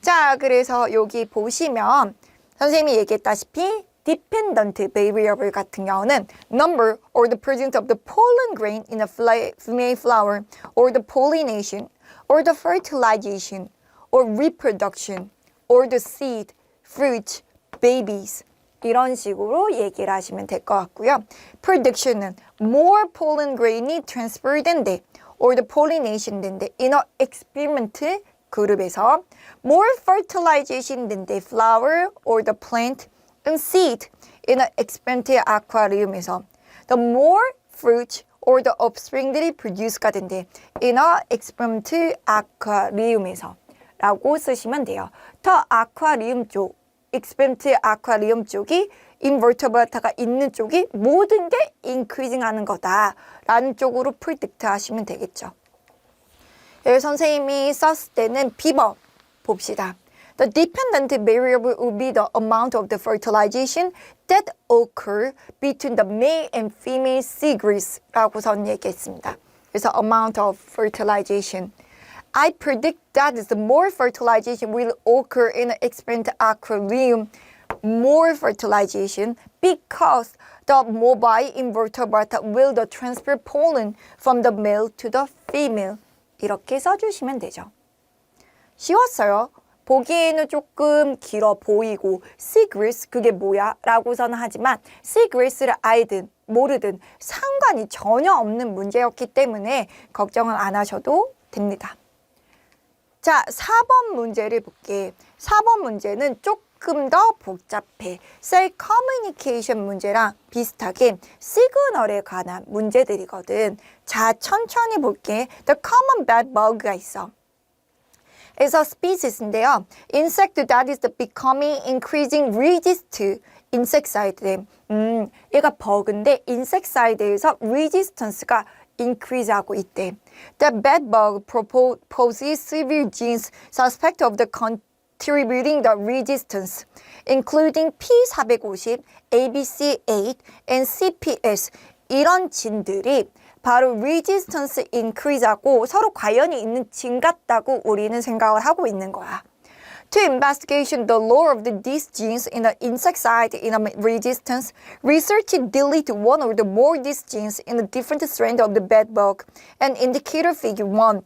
자, 그래서 여기 보시면 선생님이 얘기했다시피 dependent variable 같은 경우는 number or the presence of the pollen grain in a female flower or the pollination or the fertilization or reproduction or the seed, fruit, babies 이런 식으로 얘기를 하시면 될 것 같고요. prediction은 more pollen grain이 transferred 된대 or the pollination 된대 in a experiment 그룹에서 more fertilization 된대 flower or the plant and seed in an experimental aquarium에서 the more fruit or the offspring들이 produce가 된대 in a experimental aquarium에서 라고 쓰시면 돼요. 더 아쿠아리움 쪽, experimental aquarium 쪽이 인버터브라타가 있는 쪽이 모든 게 increasing 하는 거다 라는 쪽으로 predict 하시면 되겠죠. 여기 선생님이 썼을 때는 B번 봅시다. The dependent variable will be the amount of the fertilization that occur between the male and female seedgrass라고선 얘기했습니다. 그래서 amount of fertilization. I predict that the more fertilization will occur in an experimental aquarium, more fertilization, because the mobile invertebrata will transfer pollen from the male to the female. 이렇게 써주시면 되죠. 쉬웠어요. 보기에는 조금 길어 보이고 seagrass 그게 뭐야? 라고서는 하지만 seagrass를 알든 모르든 상관이 전혀 없는 문제였기 때문에 걱정은 안 하셔도 됩니다. 자, 4번 문제를 볼게. 4번 문제는 조금 더 복잡해. 셀 커뮤니케이션 문제랑 비슷하게 시그널에 관한 문제들이거든. 자, 천천히 볼게. The common bed bug가 있어. 그래서 species인데요. insect that is becoming increasing resist to insecticide. 얘가 버그인데 insecticide에서 resistance가 increase하고 있대. The bed bug poses severe genes suspect of the contributing the resistance, including P450, ABC8, and CPS. 이런 진들이 바로 resistance increase하고 서로 관련이 있는 진 같다고 우리는 생각을 하고 있는 거야. To investigate the role of these genes in the insecticide in resistance, researchers delete one or more of these genes in a different strand of the bed bug. And indicator figure 1.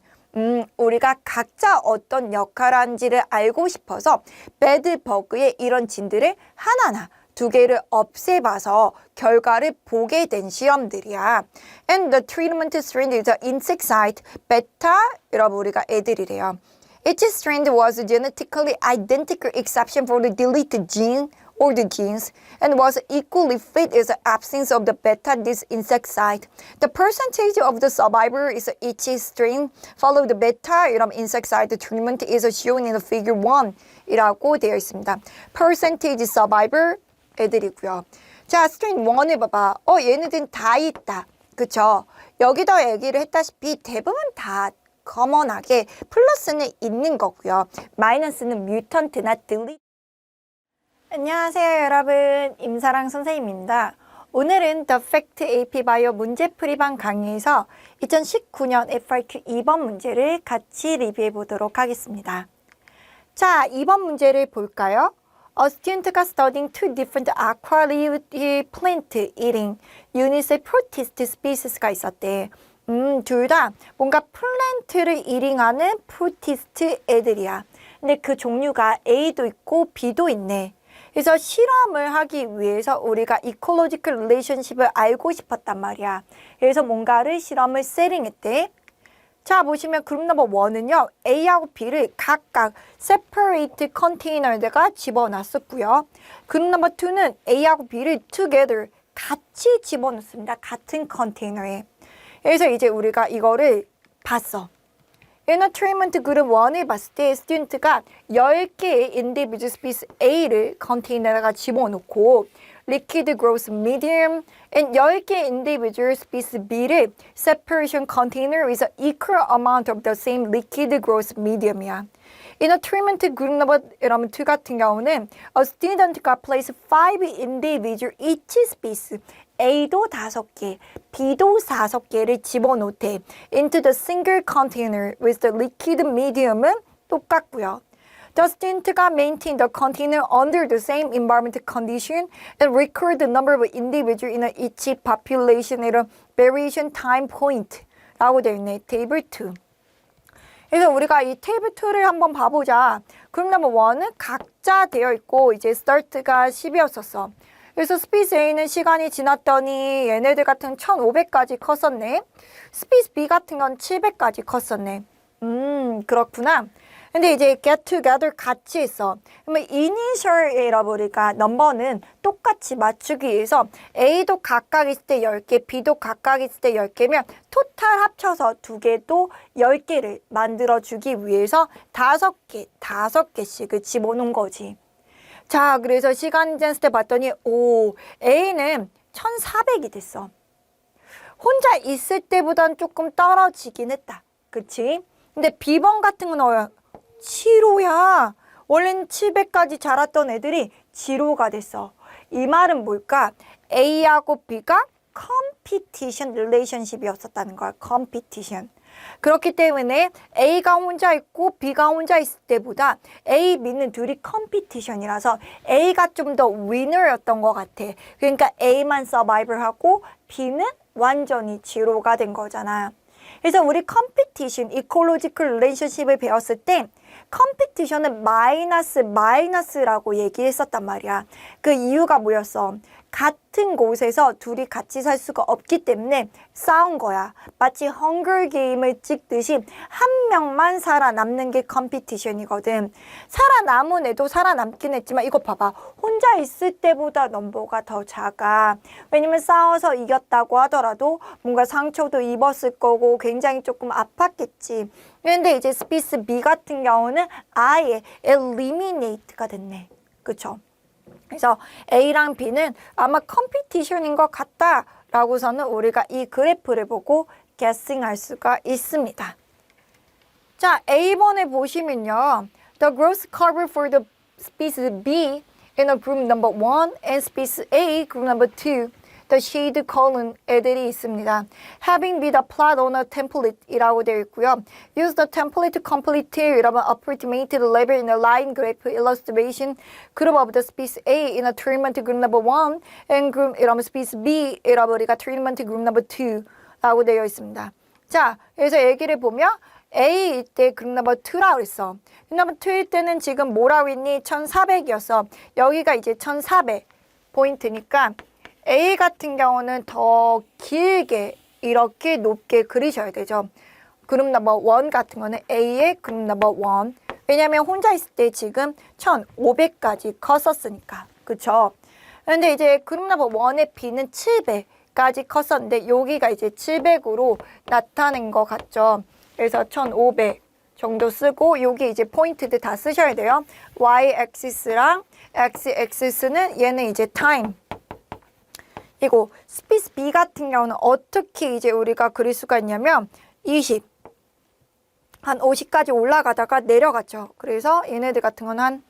우리가 각자 어떤 역할을 하는지를 알고 싶어서 배드버그의 이런 진들을 하나하나 두 개를 없애봐서 결과를 보게 된 시험들이야. And the treatment strand is the insecticide beta. 여러분 우리가 애들이래요. Each strand was genetically identical exception for the deleted gene or the genes and was equally fit as the absence of the beta this insecticide. The percentage of the survivor is each strain follow the beta insecticide treatment is shown in the figure 1 이라고 되어 있습니다. Percentage survivor 애들이고요. 자, strain 1을 봐봐. 얘네들은 다 있다. 그쵸? 여기다 얘기를 했다시피 대부분 다 커먼하게 플러스는 있는 거고요. 마이너스는 뮤턴트나 딜리트. 안녕하세요 여러분, 임사랑 선생님입니다. 오늘은 The Fact AP 바이오 문제풀이방 강의에서 2019년 FRQ 2번 문제를 같이 리뷰해 보도록 하겠습니다. 자, 2번 문제를 볼까요? A student got studying two different aquatic plant eating units protist species가 있었대. 둘 다 뭔가 플랜트를 이링하는 프로티스트 애들이야. 근데 그 종류가 A도 있고 B도 있네. 그래서 실험을 하기 위해서 우리가 이콜로지컬 릴레이션십을 알고 싶었단 말이야. 그래서 뭔가를 실험을 세팅했대. 자, 보시면 그룹 넘버 1은요. A하고 B를 각각 separate container에다가 집어놨었고요. 그룹 넘버 2는 A하고 B를 together 같이 집어넣습니다. 같은 컨테이너에. 그래서 이제 우리가 이거를 봤어. Entertainment 그룹 1을 봤을 때 스튜던트가 10개의 individual species A를 컨테이너에다가 집어넣고 liquid gross medium and 10개의 individual species B를 separation container with equal amount of the same liquid gross medium이야. Entertainment 그룹 넘버 2 같은 경우는 a student가 place 5 individual each species A도 5개, B도 5개를 집어넣대. into the single container with the liquid medium은 똑같고요. The student가 maintain the container under the same environmental condition and record the number of individuals in each population at a variation time point 라고 되어 있네. 테이블 2. 그래서 우리가 이 테이블 2를 한번 봐보자. 그럼 넘버 1은 각자 되어 있고 이제 start가 10이었었어. 그래서 스피스 A는 시간이 지났더니 얘네들 같은 1500까지 컸었네. 스피스 B 같은 건 700까지 컸었네. 그렇구나. 근데 이제 get together 같이 있어. 그러면 initial이라 우리가 넘버는 똑같이 맞추기 위해서 A도 각각 있을 때 10개, B도 각각 있을 때 10개면 토탈 합쳐서 두 개도 10개를 만들어주기 위해서 5개씩을 집어넣은 거지. 자, 그래서 시간이 지났을 때 봤더니 A는 1400이 됐어. 혼자 있을 때보단 조금 떨어지긴 했다. 그치? 근데 B번 같은 건 지로야. 원래는 700까지 자랐던 애들이 지로가 됐어. 이 말은 뭘까? A하고 B가 competition relationship이었었다는 거야. competition. 그렇기 때문에 A가 혼자 있고 B가 혼자 있을 때보다 A, B는 둘이 컴피티션이라서 A가 좀 더 위너였던 것 같아. 그러니까 A만 서바이벌하고 B는 완전히 지로가 된 거잖아. 그래서 우리 컴피티션, 이콜로지컬 릴레이션십을 배웠을 때 컴피티션은 마이너스라고 얘기했었단 말이야. 그 이유가 뭐였어? 같은 곳에서 둘이 같이 살 수가 없기 때문에 싸운 거야. 마치 헝거 게임을 찍듯이 한 명만 살아남는 게 컴피티션이거든. 살아남은 애도 살아남긴 했지만 이거 봐봐. 혼자 있을 때보다 넘버가 더 작아. 왜냐면 싸워서 이겼다고 하더라도 뭔가 상처도 입었을 거고 굉장히 조금 아팠겠지. 그런데 이제 스피스 B 같은 경우는 아예 eliminate가 됐네. 그쵸? 그래서 A랑 B는 아마 컴피티션인 것 같다라고서는 우리가 이 그래프를 보고 guessing할 수가 있습니다. 자, A번에 보시면요. The growth curve for the species B in a group number 1 and species A group number 2. The shade column 애들이 있습니다. Having been applied on a template 이라고 되어 있고요. Use the template to complete 여러분 approximate the level in a line graph illustration group of the species A in a treatment group number 1 and group 여러분 species B 여러분 우리가 treatment group number 2라고 되어 있습니다. 자, 그래서 얘기를 보면 A일 때 그룹 넘버 2라고 그랬어. 그룹 넘버 2일 때는 지금 뭐라고 했니? 1400이었어. 여기가 이제 1400 포인트니까 A 같은 경우는 더 길게 이렇게 높게 그리셔야 되죠. 그룹 넘버 1 같은 거는 A의 그룹 넘버 1. 왜냐면 혼자 있을 때 지금 1500까지 컸었으니까. 그쵸? 근데 이제 그룹 넘버 1의 B는 700까지 컸었는데 여기가 이제 700으로 나타낸 것 같죠. 그래서 1500 정도 쓰고 여기 이제 포인트들 다 쓰셔야 돼요. Y-axis랑 X-axis는 얘는 이제 time. 이거 스피스 B 같은 경우는 어떻게 이제 우리가 그릴 수가 있냐면 20, 한 50까지 올라가다가 내려갔죠. 그래서 얘네들 같은 건 한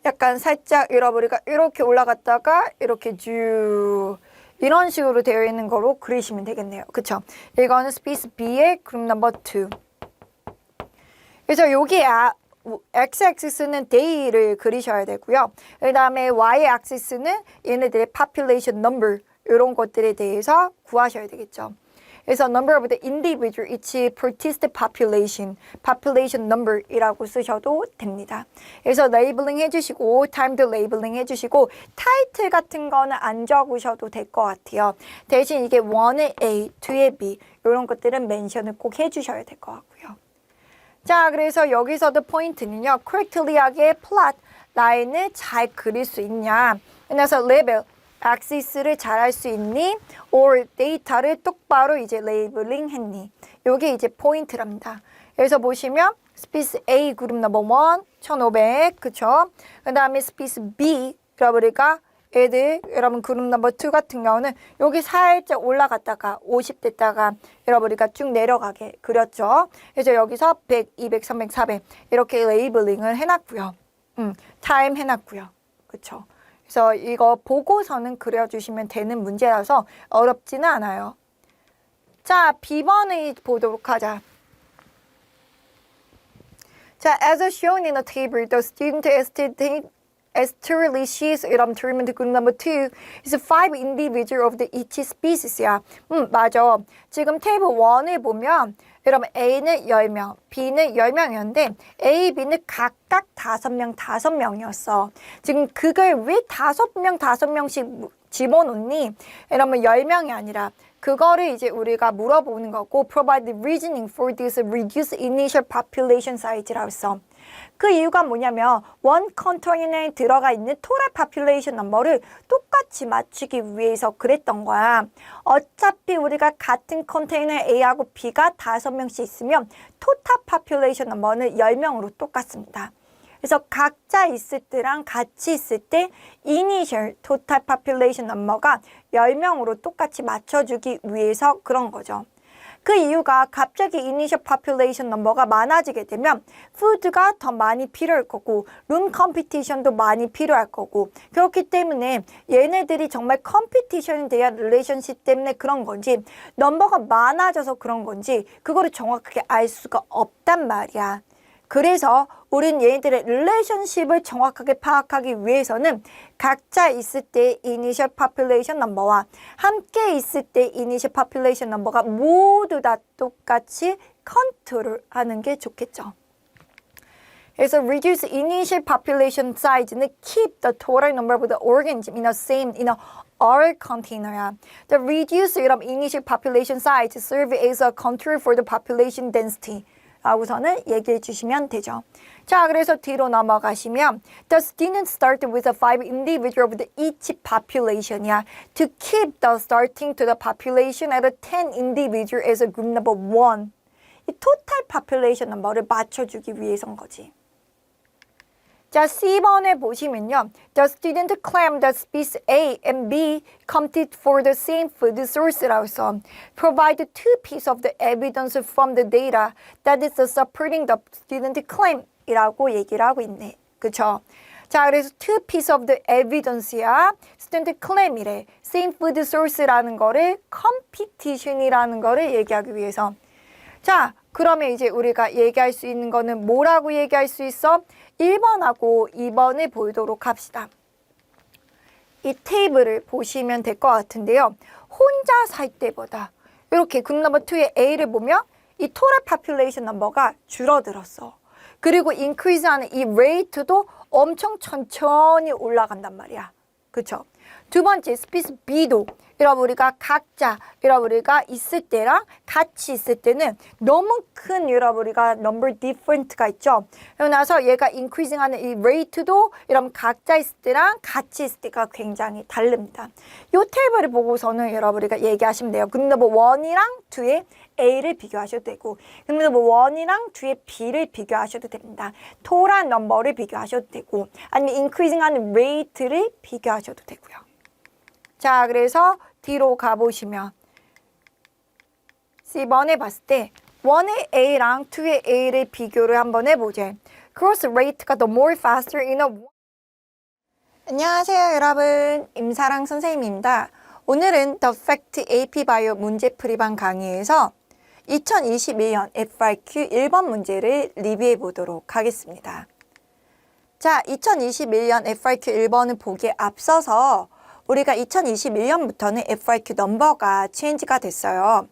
약간 살짝 우리가 이렇게 올라갔다가 이렇게 쭉 이런 식으로 되어 있는 거로 그리시면 되겠네요. 그쵸? 이거는 스피스 B의 그룹 넘버 2. 그래서 여기 x-axis는 day를 그리셔야 되고요. 그 다음에 y-axis는 얘네들의 population number 이런 것들에 대해서 구하셔야 되겠죠. 그래서 number of the individual each protist population number이라고 쓰셔도 됩니다. 그래서 레이블링 해주시고 timed 레이블링 해주시고 타이틀 같은 거는 안 적으셔도 될 것 같아요. 대신 이게 1에 A, 2에 B 이런 것들은 멘션을 꼭 해주셔야 될 것 같고요. 자, 그래서 여기서도 포인트는요. correctly하게 plot 라인을 잘 그릴 수 있냐. 그래서 레벨 axis를 잘 할 수 있니? or 데이터를 똑바로 이제 레이블링 했니? 요게 이제 포인트랍니다. 그래서 보시면 스피스 A 그룹 넘버 1 1500 그쵸? 그 다음에 스피스 B 그러니까 애들 여러분 그룹 넘버 2 같은 경우는 여기 살짝 올라갔다가 50 됐다가 여러분 우리가 쭉 내려가게 그렸죠. 그래서 여기서 100, 200, 300, 400 이렇게 레이블링을 해놨고요. 타임 해놨고요. 그쵸? 그래서 이거 보고서는 그려주시면 되는 문제라서 어렵지는 않아요. 자, B번을 보도록 하자. 자, as shown in the table, the student establishes 이런 determined group number 2 is 5 individual of the each species야. 맞아. 지금 테이블 1을 보면 여러분 A는 10명, B는 10명이었는데 A, B는 각각 5명, 5명이었어. 지금 그걸 왜 5명, 5명씩 집어넣니? 여러분 10명이 아니라 그거를 이제 우리가 물어보는 거고 provide reasoning for this reduced initial population size라고 했어. 그 이유가 뭐냐면 원 컨테이너에 들어가 있는 토탈 파퓰레이션 넘버를 똑같이 맞추기 위해서 그랬던 거야. 어차피 우리가 같은 컨테이너 A하고 B가 5명씩 있으면 토탈 파퓰레이션 넘버는 10명으로 똑같습니다. 그래서 각자 있을 때랑 같이 있을 때 이니셜 토탈 파퓰레이션 넘버가 10명으로 똑같이 맞춰주기 위해서 그런 거죠. 그 이유가 갑자기 이니셜 파퓰레이션 넘버가 많아지게 되면 푸드가 더 많이 필요할 거고 룸 컴피티션도 많이 필요할 거고 그렇기 때문에 얘네들이 정말 컴피티션에 대한 릴레이션십 때문에 그런 건지 넘버가 많아져서 그런 건지 그거를 정확하게 알 수가 없단 말이야. 그래서 우린 얘네들의 릴레이션십을 정확하게 파악하기 위해서는 각자 있을 때 이니셜 파퓰레이션 넘버와 함께 있을 때 이니셜 파퓰레이션 넘버가 모두 다 똑같이 컨트롤하는 게 좋겠죠. 그래서 reduce initial population size는 keep the total number of the organism in a R container야. The reduced initial population size serve as a control for the population density. 라고서는 얘기해 주시면 되죠. 자, 그래서 뒤로 넘어가시면 The students start with a 5 individual of the each population이야. To keep the starting to the population at a 10 individual as a group number 1. 이 total population 넘버를 맞춰주기 위해서인 거지. 자, C번에 보시면요. The student claimed that species A and B compete for the same food source라고 해서 provide two pieces of the evidence from the data that is supporting the student claim 이라고 얘기를 하고 있네. 그쵸? 자, 그래서 two pieces of the evidence야. student claim이래. same food source라는 거를 competition이라는 거를 얘기하기 위해서. 자, 그러면 이제 우리가 얘기할 수 있는 거는 뭐라고 얘기할 수 있어? 1번하고 2번을 보도록 합시다. 이 테이블을 보시면 될 것 같은데요. 혼자 살 때보다 이렇게 그룹 넘버 2의 A를 보면 이 토탈 파퓰레이션 넘버가 줄어들었어. 그리고 인크리즈하는 이 레이트도 엄청 천천히 올라간단 말이야. 그쵸? 두 번째 스피스 B도 여러분 우리가 각자 여러분 우리가 있을 때랑 같이 있을 때는 너무 큰 여러분 우리가 number different가 있죠. 그러고 나서 얘가 increasing하는 이 rate도 여러분 각자 있을 때랑 같이 있을 때가 굉장히 다릅니다. 이 테이블을 보고서는 여러분 우리가 얘기하시면 돼요. 그룹 넘버 1이랑 2의 A를 비교하셔도 되고 그룹 넘버 1이랑 2의 B를 비교하셔도 됩니다. 토탈 넘버를 비교하셔도 되고 아니면 increasing하는 rate를 비교하셔도 되고요. 자, 그래서 뒤로 가보시면 C번에 봤을 때 1의 A랑 2의 A를 비교를 한번 해보죠. Growth rate가 the more faster in a 안녕하세요 여러분, 임사랑 선생님입니다. 오늘은 The Fact AP Bio 문제풀이반 강의에서 2021년 FRQ 1번 문제를 리뷰해 보도록 하겠습니다. 자, 2021년 FRQ 1번을 보기에 앞서서 우리가 2021년부터는 FRQ 넘버가 체인지가 됐어요.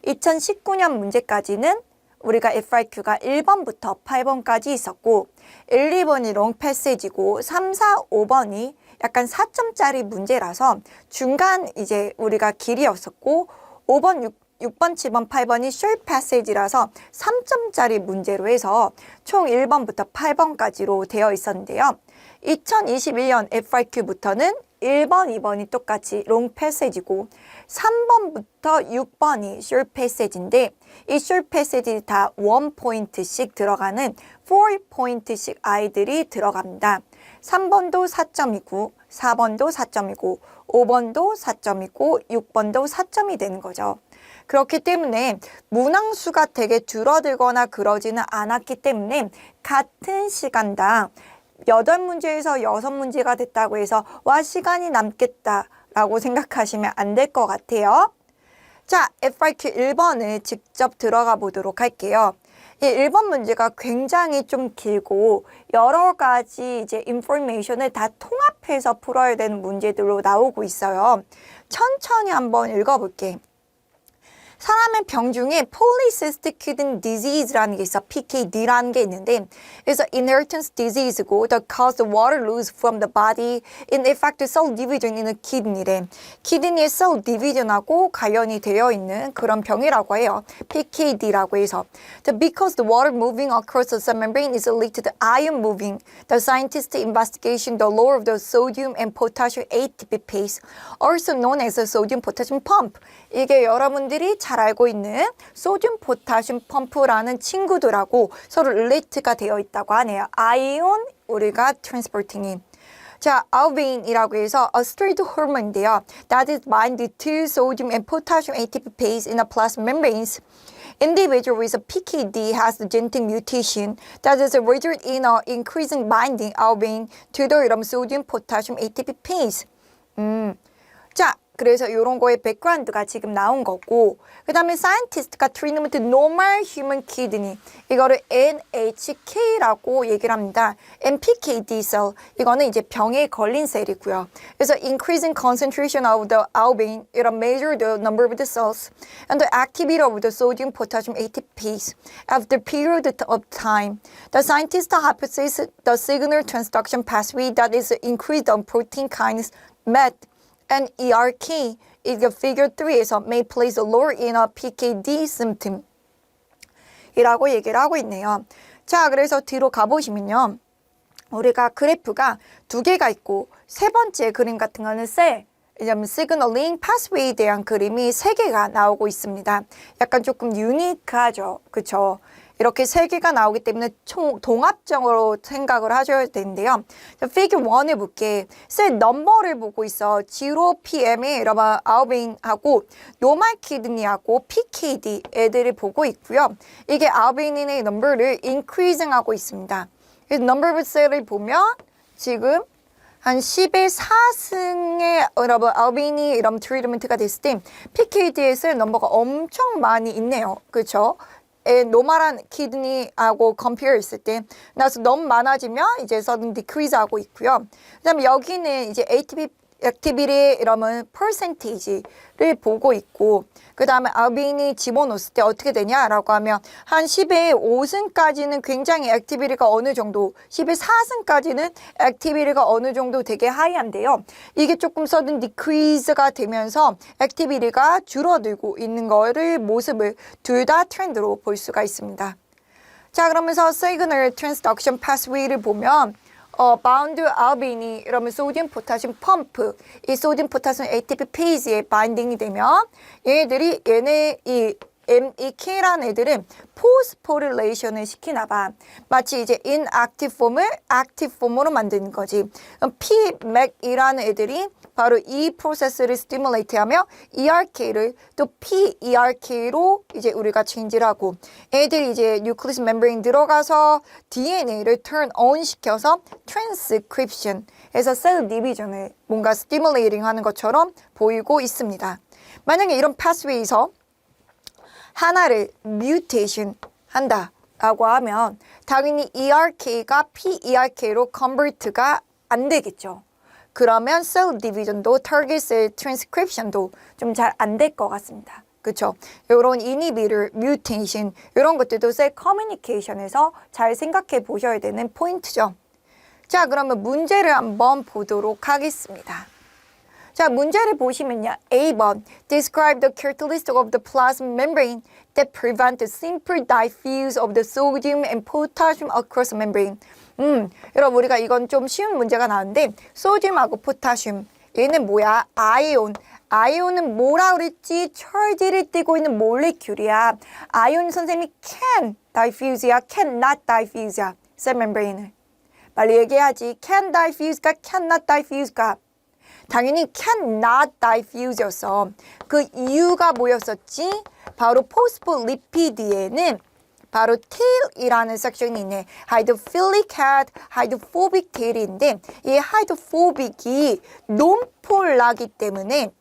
2019년 문제까지는 우리가 FRQ가 1번부터 8번까지 있었고 1, 2번이 롱 패시지고 3, 4, 5번이 약간 4점짜리 문제라서 중간 이제 우리가 길이었었고 5번, 6번, 7번, 8번이 숏 패시지라서 3점짜리 문제로 해서 총 1번부터 8번까지로 되어 있었는데요. 2021년 FRQ부터는 1번, 2번이 똑같이 롱 패시지고 3번부터 6번이 숏 패시지인데 이 숏 패시지 다 1포인트씩 들어가는 4포인트씩 아이들이 들어갑니다. 3번도 4점이고 4번도 4점이고 5번도 4점이고 6번도 4점이 되는 거죠. 그렇기 때문에 문항수가 되게 줄어들거나 그러지는 않았기 때문에 같은 시간당 8문제에서 6문제가 됐다고 해서 와 시간이 남겠다라고 생각하시면 안 될 것 같아요. 자, FRQ 1번을 직접 들어가 보도록 할게요. 이 1번 문제가 굉장히 좀 길고 여러 가지 이제 인포메이션을 다 통합해서 풀어야 되는 문제들로 나오고 있어요. 천천히 한번 읽어볼게. 사람의 병 중에 Polycystic Kidney Disease라는 게 있어. PKD라는 게 있는데 그래서 inheritance disease고 that cause the water loose from the body in effect cell division in the kidney래. 키드니의 cell division하고 관련이 되어 있는 그런 병이라고 해요. PKD라고 해서. Because the water moving across the cell membrane is linked to the ion moving, the scientists investigation the lower of the sodium and potassium ATP pace, also known as the sodium potassium pump. 이게 여러분들이 잘 알고 있는 소듐 포타슘 펌프라는 친구들하고 서로 릴레이트가 되어 있다고 하네요. 아이온 우리가 트랜스포팅인. 자, 알베인이라고 해서 a steroid hormone인데요. That is binding to sodium and potassium ATP base in the plasma membranes. Individual with a PKD has the genetic mutation that is a result in an increasing binding albumin to the sodium potassium ATP base. 자, 그래서 이런 거의 백그라운드가 지금 나온 거고 그 다음에 사이언티스트가 트리트먼트 normal human kidney 이거를 NHK라고 얘기를 합니다. NPKD cell 이거는 이제 병에 걸린 셀이고요. 그래서 increasing concentration of the albumin it'll measure the number of the cells and the activity of the sodium potassium ATPase after a period of time. The scientists hypothesize the signal transduction pathway that is increased on protein kinase MET and ERK is the figure 3에서 may place a lower in a PKD symptom 이라고 얘기를 하고 있네요. 자, 그래서 뒤로 가보시면요. 우리가 그래프가 두 개가 있고 세 번째 그림 같은 거는 셀 시그널링 파스웨이에 대한 그림이 세 개가 나오고 있습니다. 약간 조금 유니크하죠. 그쵸? 이렇게 세 개가 나오기 때문에 총 동합적으로 생각을 하셔야 되는데요. 피겨 1을 볼게. 셀 넘버를 보고 있어. 0PM의 여러분 아우베인하고 노말 키드니하고 PKD 애들을 보고 있고요. 이게 아우베인의 넘버를 increasing 하고 있습니다. 그래서 넘버 오브 셀을 보면 지금 한 10의 4승의 여러분 아우베인이 이런 트리트먼트가 됐을 때 PKD의 셀 넘버가 엄청 많이 있네요. 그렇죠? 노멀한 키드니하고 컴페어 했을 때 나서 너무 많아지면 이제 sudden decrease 하고 있고요. 그다음에 여기는 이제 ATP 액티비티 이러면 퍼센테이지를 보고 있고 그 다음에 알빈이 집어넣었을 때 어떻게 되냐라고 하면 한 10의 5승까지는 굉장히 액티비티가 어느 정도 10의 4승까지는 액티비티가 어느 정도 되게 하이한데요. 이게 조금 sudden decrease가 되면서 액티비티가 줄어들고 있는 거를 모습을 둘 다 트렌드로 볼 수가 있습니다. 자, 그러면서 signal transduction pathway를 보면 바운드 알빈이 이러면 소디움 포타슘 펌프 이 소디움 포타슘 ATP 페이지에 바인딩이 되면 얘네들이 얘네 이 MEK라는 애들은 포스포릴레이션을 시키나 봐. 마치 이제 inactive 폼을 active 폼으로 만드는 거지. 그럼 PMAC이라는 애들이 바로 이 프로세스를 스티뮬레이트하며 ERK를 또 PERK로 이제 우리가 체인지를 하고 애들이 이제 뉴클리스 멤브레인 들어가서 DNA를 turn on 시켜서 transcription 해서 셀 디비전을 뭔가 스티뮬레이팅 하는 것처럼 보이고 있습니다. 만약에 이런 pathway에서 하나를 mutation 한다라고 하면 당연히 ERK가 PERK로 convert가 안 되겠죠. 그러면 셀 디비전도 target 셀 트랜스크립션도 좀 잘 안 될 것 같습니다. 그렇죠? 이런 이니비터, 뮤테이션 이런 것들도 셀 커뮤니케이션에서 잘 생각해 보셔야 되는 포인트죠. 자, 그러면 문제를 한번 보도록 하겠습니다. 자, 문제를 보시면요. A번 Describe the characteristic of the plasma membrane that prevent the simple diffuse of the sodium and potassium across the membrane. 여러분 우리가 이건 좀 쉬운 문제가 나왔는데 소듐하고 포타슘 얘는 뭐야? 아이온. 아이온은 뭐라 그랬지? 철제를 띠고 있는 몰레큘이야. 아이온 선생님이 can diffuse야, cannot diffuse야. 셀 멤브레인을. 빨리 얘기해야지. can diffuse가 cannot diffuse가. 당연히 cannot diffuse였어. 그 이유가 뭐였었지? 바로 포스포리피드에는 바로 tail이라는 섹션이 있네. hydrophilic head, hydrophobic tail인데 이 hydrophobic이 논폴라기 때문에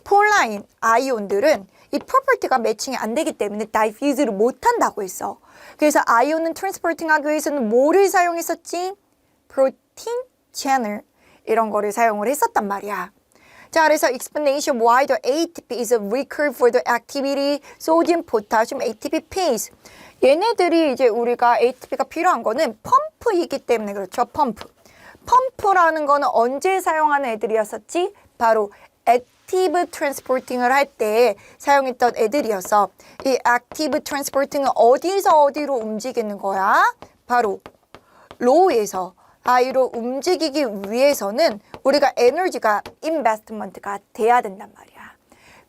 폴라인 아이온들은 이 프로퍼티가 매칭이 안 되기 때문에 diffuse를 못한다고 했어. 그래서 아이온은 트랜스포팅하기 위해서는 뭐를 사용했었지? 프로틴 채널 이런 거를 사용을 했었단 말이야. 자, 그래서 explanation why the ATP is required for the activity sodium potassium ATP phase. 얘네들이 이제 우리가 ATP가 필요한 거는 펌프이기 때문에 그렇죠. 펌프라는 거는 언제 사용하는 애들이었었지? 바로 active transporting을 할 때 사용했던 애들이었어. 이 active transporting은 어디서 어디로 움직이는 거야? 바로 low에서 하이로 움직이기 위해서는 우리가 에너지가 인베스트먼트가 돼야 된단 말이야.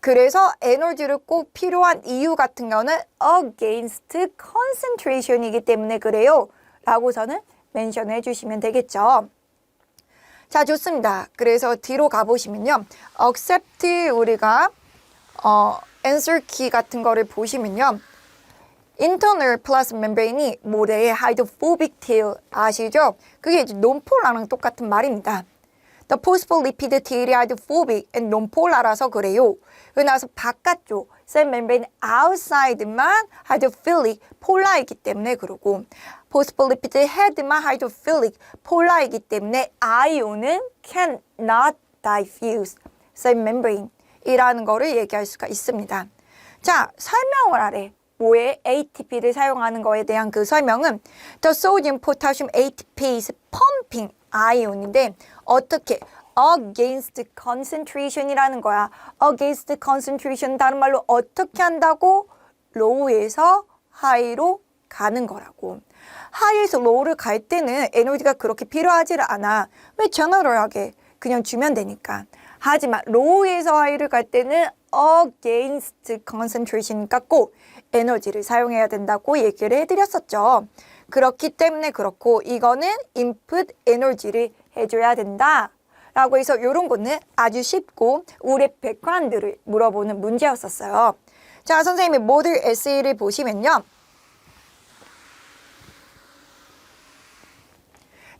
그래서 에너지를 꼭 필요한 이유 같은 경우는 against concentration이기 때문에 그래요. 라고서는 멘션해 주시면 되겠죠. 자, 좋습니다. 그래서 뒤로 가보시면요. accept 우리가 answer key 같은 거를 보시면요. internal plasma membrane이 모래의 hydrophobic tail 아시죠? 그게 이제 논폴라랑 똑같은 말입니다. The phospholipid tail이 hydrophobic and nonpolar라서 그래요. 그래서 바깥쪽 셀 membrane outside만 hydrophilic, 폴라이기 때문에 그러고 phospholipid head만 hydrophilic, 폴라이기 때문에 아이온은 cannot diffuse 셀 membrane이라는 거를 얘기할 수가 있습니다. 자, 설명을 하래. 뭐에 ATP를 사용하는 거에 대한 그 설명은 The sodium potassium ATPase pumping ions인데 어떻게 against concentration이라는 거야. against concentration 다른 말로 어떻게 한다고? low에서 high로 가는 거라고. high에서 low를 갈 때는 에너지가 그렇게 필요하지 않아. 왜 general하게 그냥 주면 되니까. 하지만 low에서 high를 갈 때는 against concentration이니까 꼭 에너지를 사용해야 된다고 얘기를 해드렸었죠. 그렇기 때문에 그렇고 이거는 input 에너지를 해줘야 된다. 라고 해서 이런 거는 아주 쉽고 우리 백그라운드를 물어보는 문제였었어요. 자, 선생님의 모듈 에세이를 보시면요.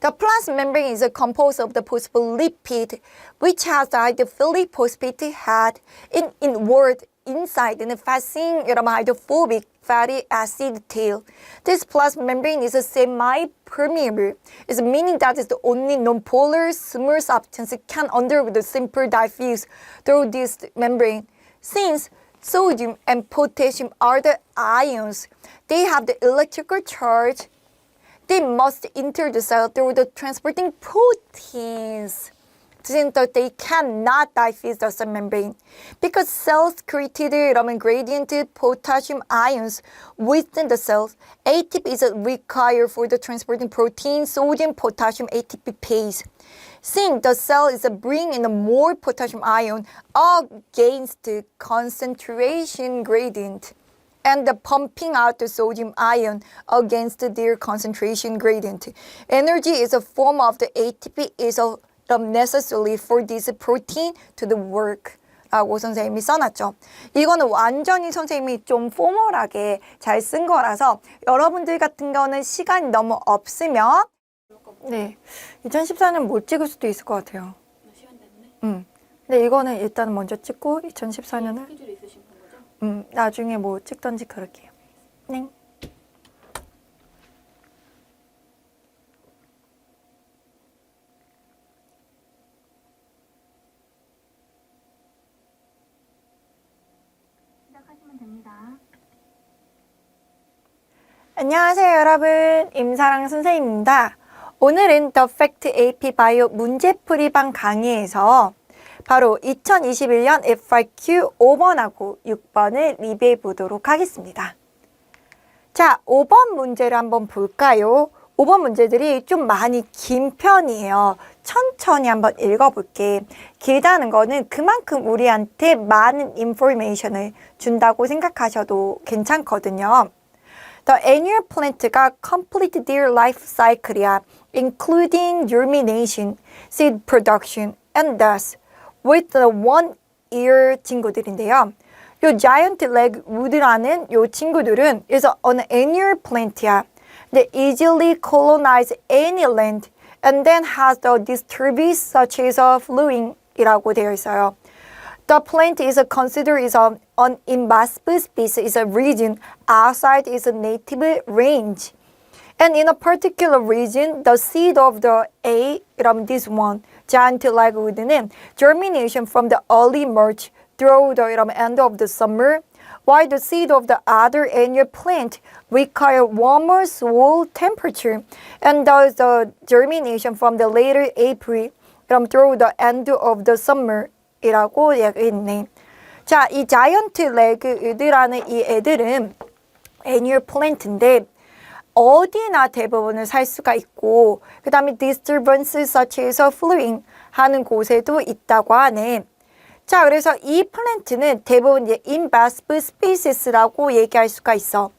The plasma membrane is composed of the phospholipid, which has the hydrophilic phosphate head in inward inside and facing hydrophobic fatty acid tail. This plasma membrane is semi-permeable, is meaning that it's the only non-polar small substance can undergo the simple diffuse through this membrane. Since sodium and potassium are the ions, they have the electrical charge. They must enter the cell through the transporting proteins. Since they cannot diffuse the cell membrane. Because cells created gradient potassium ions within the cells, ATP is required for the transporting protein sodium potassium ATPase. Since the cell is bringing in more potassium ion against the concentration gradient and the pumping out the sodium ion against their concentration gradient. Energy is a form of the ATP is necessary for this protein to the work. 라고 선생님이 써놨죠. 이거는 완전히 선생님이 좀 포멀하게 잘 쓴 거라서 여러분들 같은 거는 시간이 너무 없으면 네, 2014년 못 찍을 수도 있을 것 같아요. 시간 됐네. 근데 이거는 일단 먼저 찍고 2014년은 스케줄이 있으신 거죠? 나중에 뭐 찍던지 그럴게요. 네. 시작하시면 됩니다. 안녕하세요 여러분, 임사랑 선생님입니다. 오늘은 The Fact AP 바이오 문제풀이방 강의에서 바로 2021년 FIQ 5번하고 6번을 리뷰해 보도록 하겠습니다. 자, 5번 문제를 한번 볼까요? 5번 문제들이 좀 많이 긴 편이에요. 천천히 한번 읽어볼게. 길다는 거는 그만큼 우리한테 많은 인포메이션을 준다고 생각하셔도 괜찮거든요. The annual plant가 complete their life cycle이야. including germination, seed production, and thus with the 1-year 친구들인데요. 요 giant legwood라는 요 친구들은 is an annual plant이야. They easily colonize any land and then has the disturbance such as flowing이라고 되어 있어요. The plant is considered as an invasive species, is a region outside its native range. And in a particular region, the seed of the A, this one, giant legwood는 germination from the early March through the end of the summer, while the seed of the other annual plant require warmer soil temperature, and thus the germination from the later April through the end of the summer 이라고 얘기했네. 자, 이 자이언트 레그우드라는 이 애들은 annual plant인데 어디나 대부분을 살 수가 있고 그 다음에 disturbances such as flowing 하는 곳에도 있다고 하네. 자, 그래서 이 플랜트는 대부분 이제 invasive species라고 얘기할 수가 있어.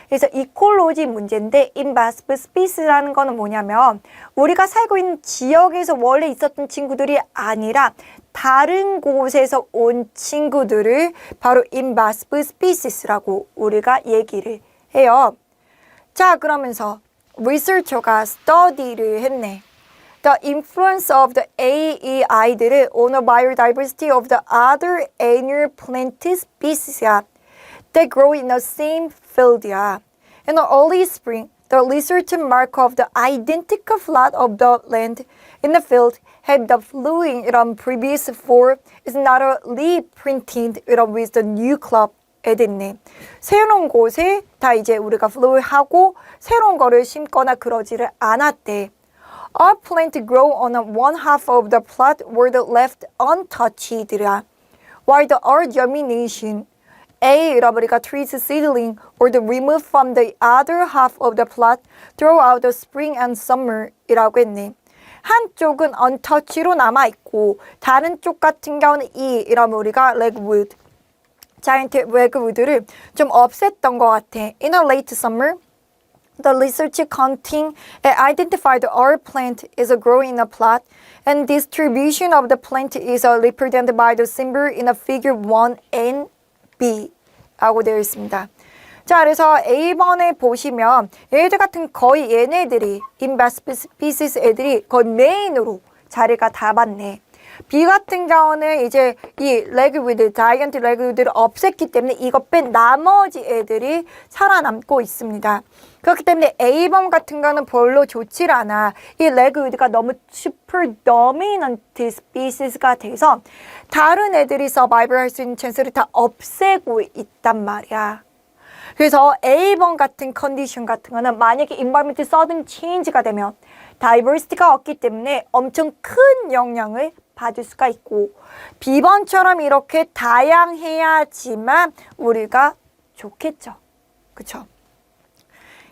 그래서 이콜로지 문제인데 invasive species라는 거는 뭐냐면 우리가 살고 있는 지역에서 원래 있었던 친구들이 아니라 다른 곳에서 온 친구들을 바로 invasive species라고 우리가 얘기를 해요. 자, 그러면서 리서처가 스터디를 했네. The influence of the AEI들을 on the biodiversity of the other annual plant species야. They grow in the same field야. In the early spring, the research mark of the identical plot of the land in the field have the flowing previous form is not reprinted with the new crop 에됐네. 새로운 곳에 다 이제 우리가 flow하고 새로운 거를 심거나 그러지를 않았대. All plants grow on one half of the plot were left untouched라. While the all germination A 우리가 trees seedling or the removed from the other half of the plot throughout the spring and summer 이라고 했네. 한쪽은 untouched로 남아있고 다른 쪽 같은 경우는 이라면 우리가 legwood giant legwood를 좀 없앴던 것 같아. In the late summer, the research counting identified our plant is growing in a plot and distribution of the plant is represented by the symbol in the figure 1 B 라고 되어 있습니다. 자, 그래서 A번에 보시면 얘들 같은 거의 얘네들이 invasive species 애들이 거의 메인으로 자리가 다 받네. B 같은 경우는 이제 이 레그우드, 자이언트 레그우드를 없앴기 때문에 이거 뺀 나머지 애들이 살아남고 있습니다. 그렇기 때문에 A번 같은 거는 별로 좋질 않아. 이 레그우드가 너무 super dominant species가 돼서 다른 애들이 서바이벌 할 수 있는 찬스를 다 없애고 있단 말이야. 그래서 A번 같은 컨디션 같은 거는 만약에 environment sudden change가 되면 다이버시티가 없기 때문에 엄청 큰 영향을 받을 수가 있고 B번처럼 이렇게 다양해야지만 우리가 좋겠죠. 그쵸?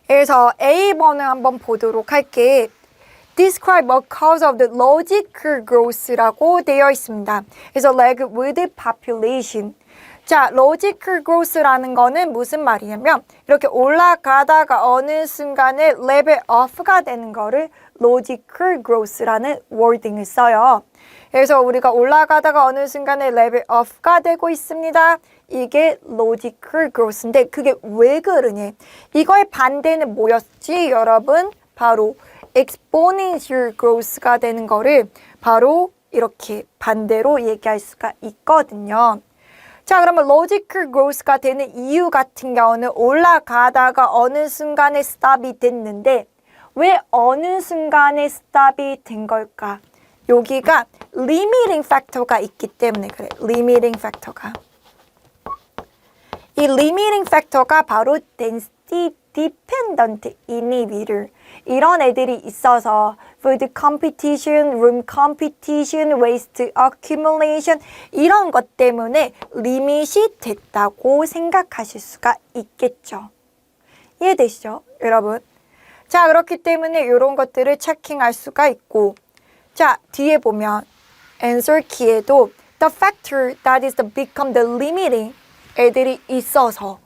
그래서 A번을 한번 보도록 할게. describe a cause of the logical growth라고 되어 있습니다. 그래서 lag with population. 자, logical growth라는 거는 무슨 말이냐면 이렇게 올라가다가 어느 순간에 level off가 되는 거를 logical growth라는 wording을 써요. 그래서 우리가 올라가다가 어느 순간에 level off가 되고 있습니다. 이게 logical growth인데 그게 왜 그러니? 이거의 반대는 뭐였지, 여러분? 바로 exponential growth가 되는 거를 바로 이렇게 반대로 얘기할 수가 있거든요. 자, 그러면 logical growth가 되는 이유 같은 경우는 올라가다가 어느 순간에 stop이 됐는데 왜 어느 순간에 stop이 된 걸까? 여기가 limiting factor가 있기 때문에 그래. limiting factor가. 이 limiting factor가 바로 density dependent inhibitor. 이런 애들이 있어서 food competition, room competition, waste accumulation 이런 것 때문에 리밋이 됐다고 생각하실 수가 있겠죠. 이해되시죠, 여러분? 자, 그렇기 때문에 이런 것들을 체킹할 수가 있고 자, 뒤에 보면 answer key에도 the factor that is the become the limiting 애들이 있어서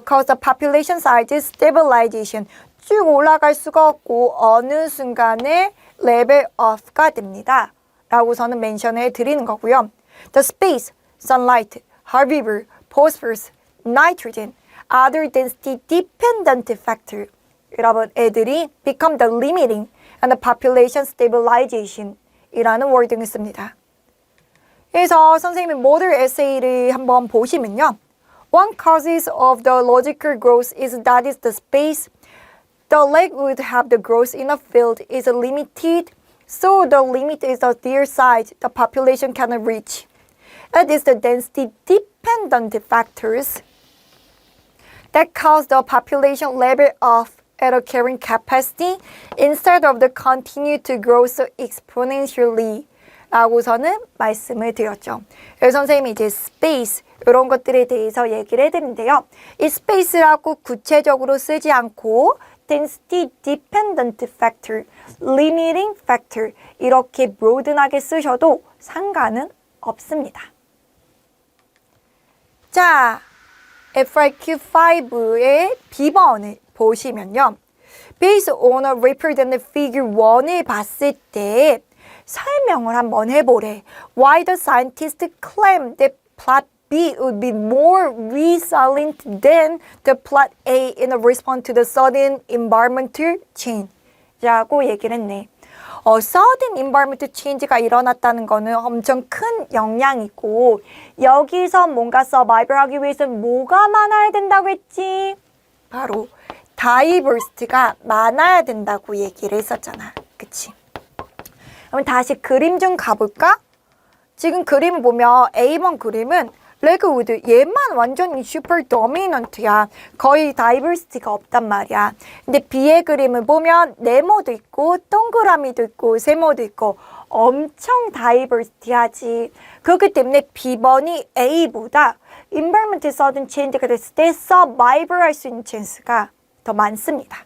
cause the population size stabilization 쭉 올라갈 수가 없고 어느 순간에 level off가 됩니다. 라고서는 멘션해 드리는 거고요. The space, sunlight, herbivore, phosphorus, nitrogen, other density dependent factor 여러분 애들이 become the limiting and the population stabilization 이라는 wording을 씁니다. 그래서 선생님이 모델 에세이를 한번 보시면요. One causes of the logical growth is that is the space the leg would have the growth in a field is limited, so the limit is the deer size the population cannot reach. It is the density dependent factors that cause the population level off at a carrying capacity instead of the continue to grow so exponentially. 라고서는 말씀을 드렸죠. 그래서 선생님이 이제 space 이런 것들에 대해서 얘기를 해드리는데요. 이 space라고 구체적으로 쓰지 않고 density dependent factor, limiting factor 이렇게 broad하게 쓰셔도 상관은 없습니다. 자, FAQ5의 B번을 보시면요. Based on a represented figure 1을 봤을 때 설명을 한번 해보래. Why the scientists claim that plot B would be more resilient than the plot A in response to the sudden environmental change. 라고 얘기를 했네. sudden environmental change가 일어났다는 거는 엄청 큰 영향이고 여기서 뭔가 survival 하기 위해서는 뭐가 많아야 된다고 했지? 바로 diversity가 많아야 된다고 얘기를 했었잖아. 그치? 그럼 다시 그림 좀 가볼까? 지금 그림을 보면 A번 그림은 레그우드 얘만 완전히 슈퍼 도미넌트야. 거의 다이버시티가 없단 말이야. 근데 B의 그림을 보면 네모도 있고 동그라미도 있고 세모도 있고 엄청 다이버시티하지. 그렇기 때문에 B번이 A보다 environmental sudden change가 됐을 때 survival 할 수 있는 찬스가 더 많습니다.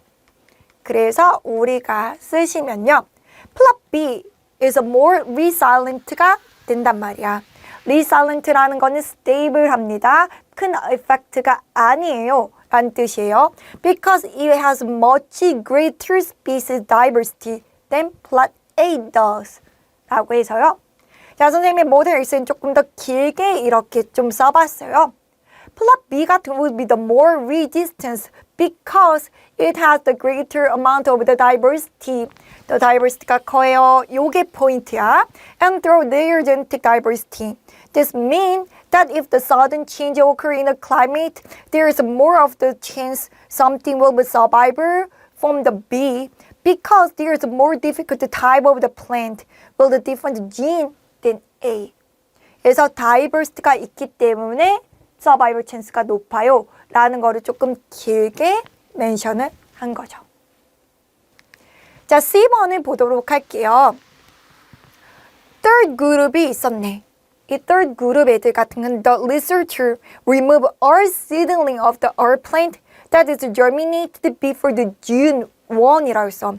그래서 우리가 쓰시면요. plot B is more resilient가 된단 말이야. resilient라는 거는 stable합니다. 큰 effect가 아니에요. 라는 뜻이에요. Because it has much greater species diversity than plot A does. 라고 해서요. 자, 선생님의 모델 일스는 조금 더 길게 이렇게 좀 써봤어요. plot B 같은 would be the more resistance because it has the greater amount of the diversity. The diversity가 커요. 요게 포인트야. And through their genetic diversity. This means that if the sudden change occur in a climate, there is more of the chance something will be survivor from the B because there is a more difficult type of the plant with a different gene than A. 그래서 diversity가 있기 때문에 survival chance가 높아요. 라는 거를 조금 길게 멘션을 한 거죠. 자, C번을 보도록 할게요. third 그룹이 있었네. 이 third 그룹 애들 같은 건 the researcher remove all seedling of the earth plant that is germinated before the June 1이라고 했어.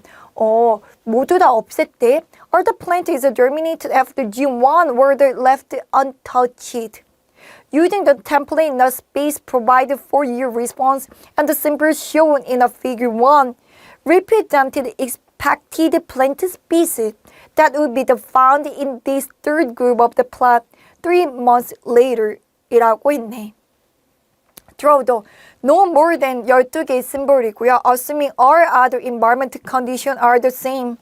모두 다 없앴대. Or the plant is germinated after June 1 were they left untouched. Using the template in the space provided for your response and the symbols shown in the figure 1 represented expected plant species that would be found in this third group of the plot 3 months later 이라고 있네. Draw도 no more than 12개의 심볼이고요. Assuming all other environment conditions are the same.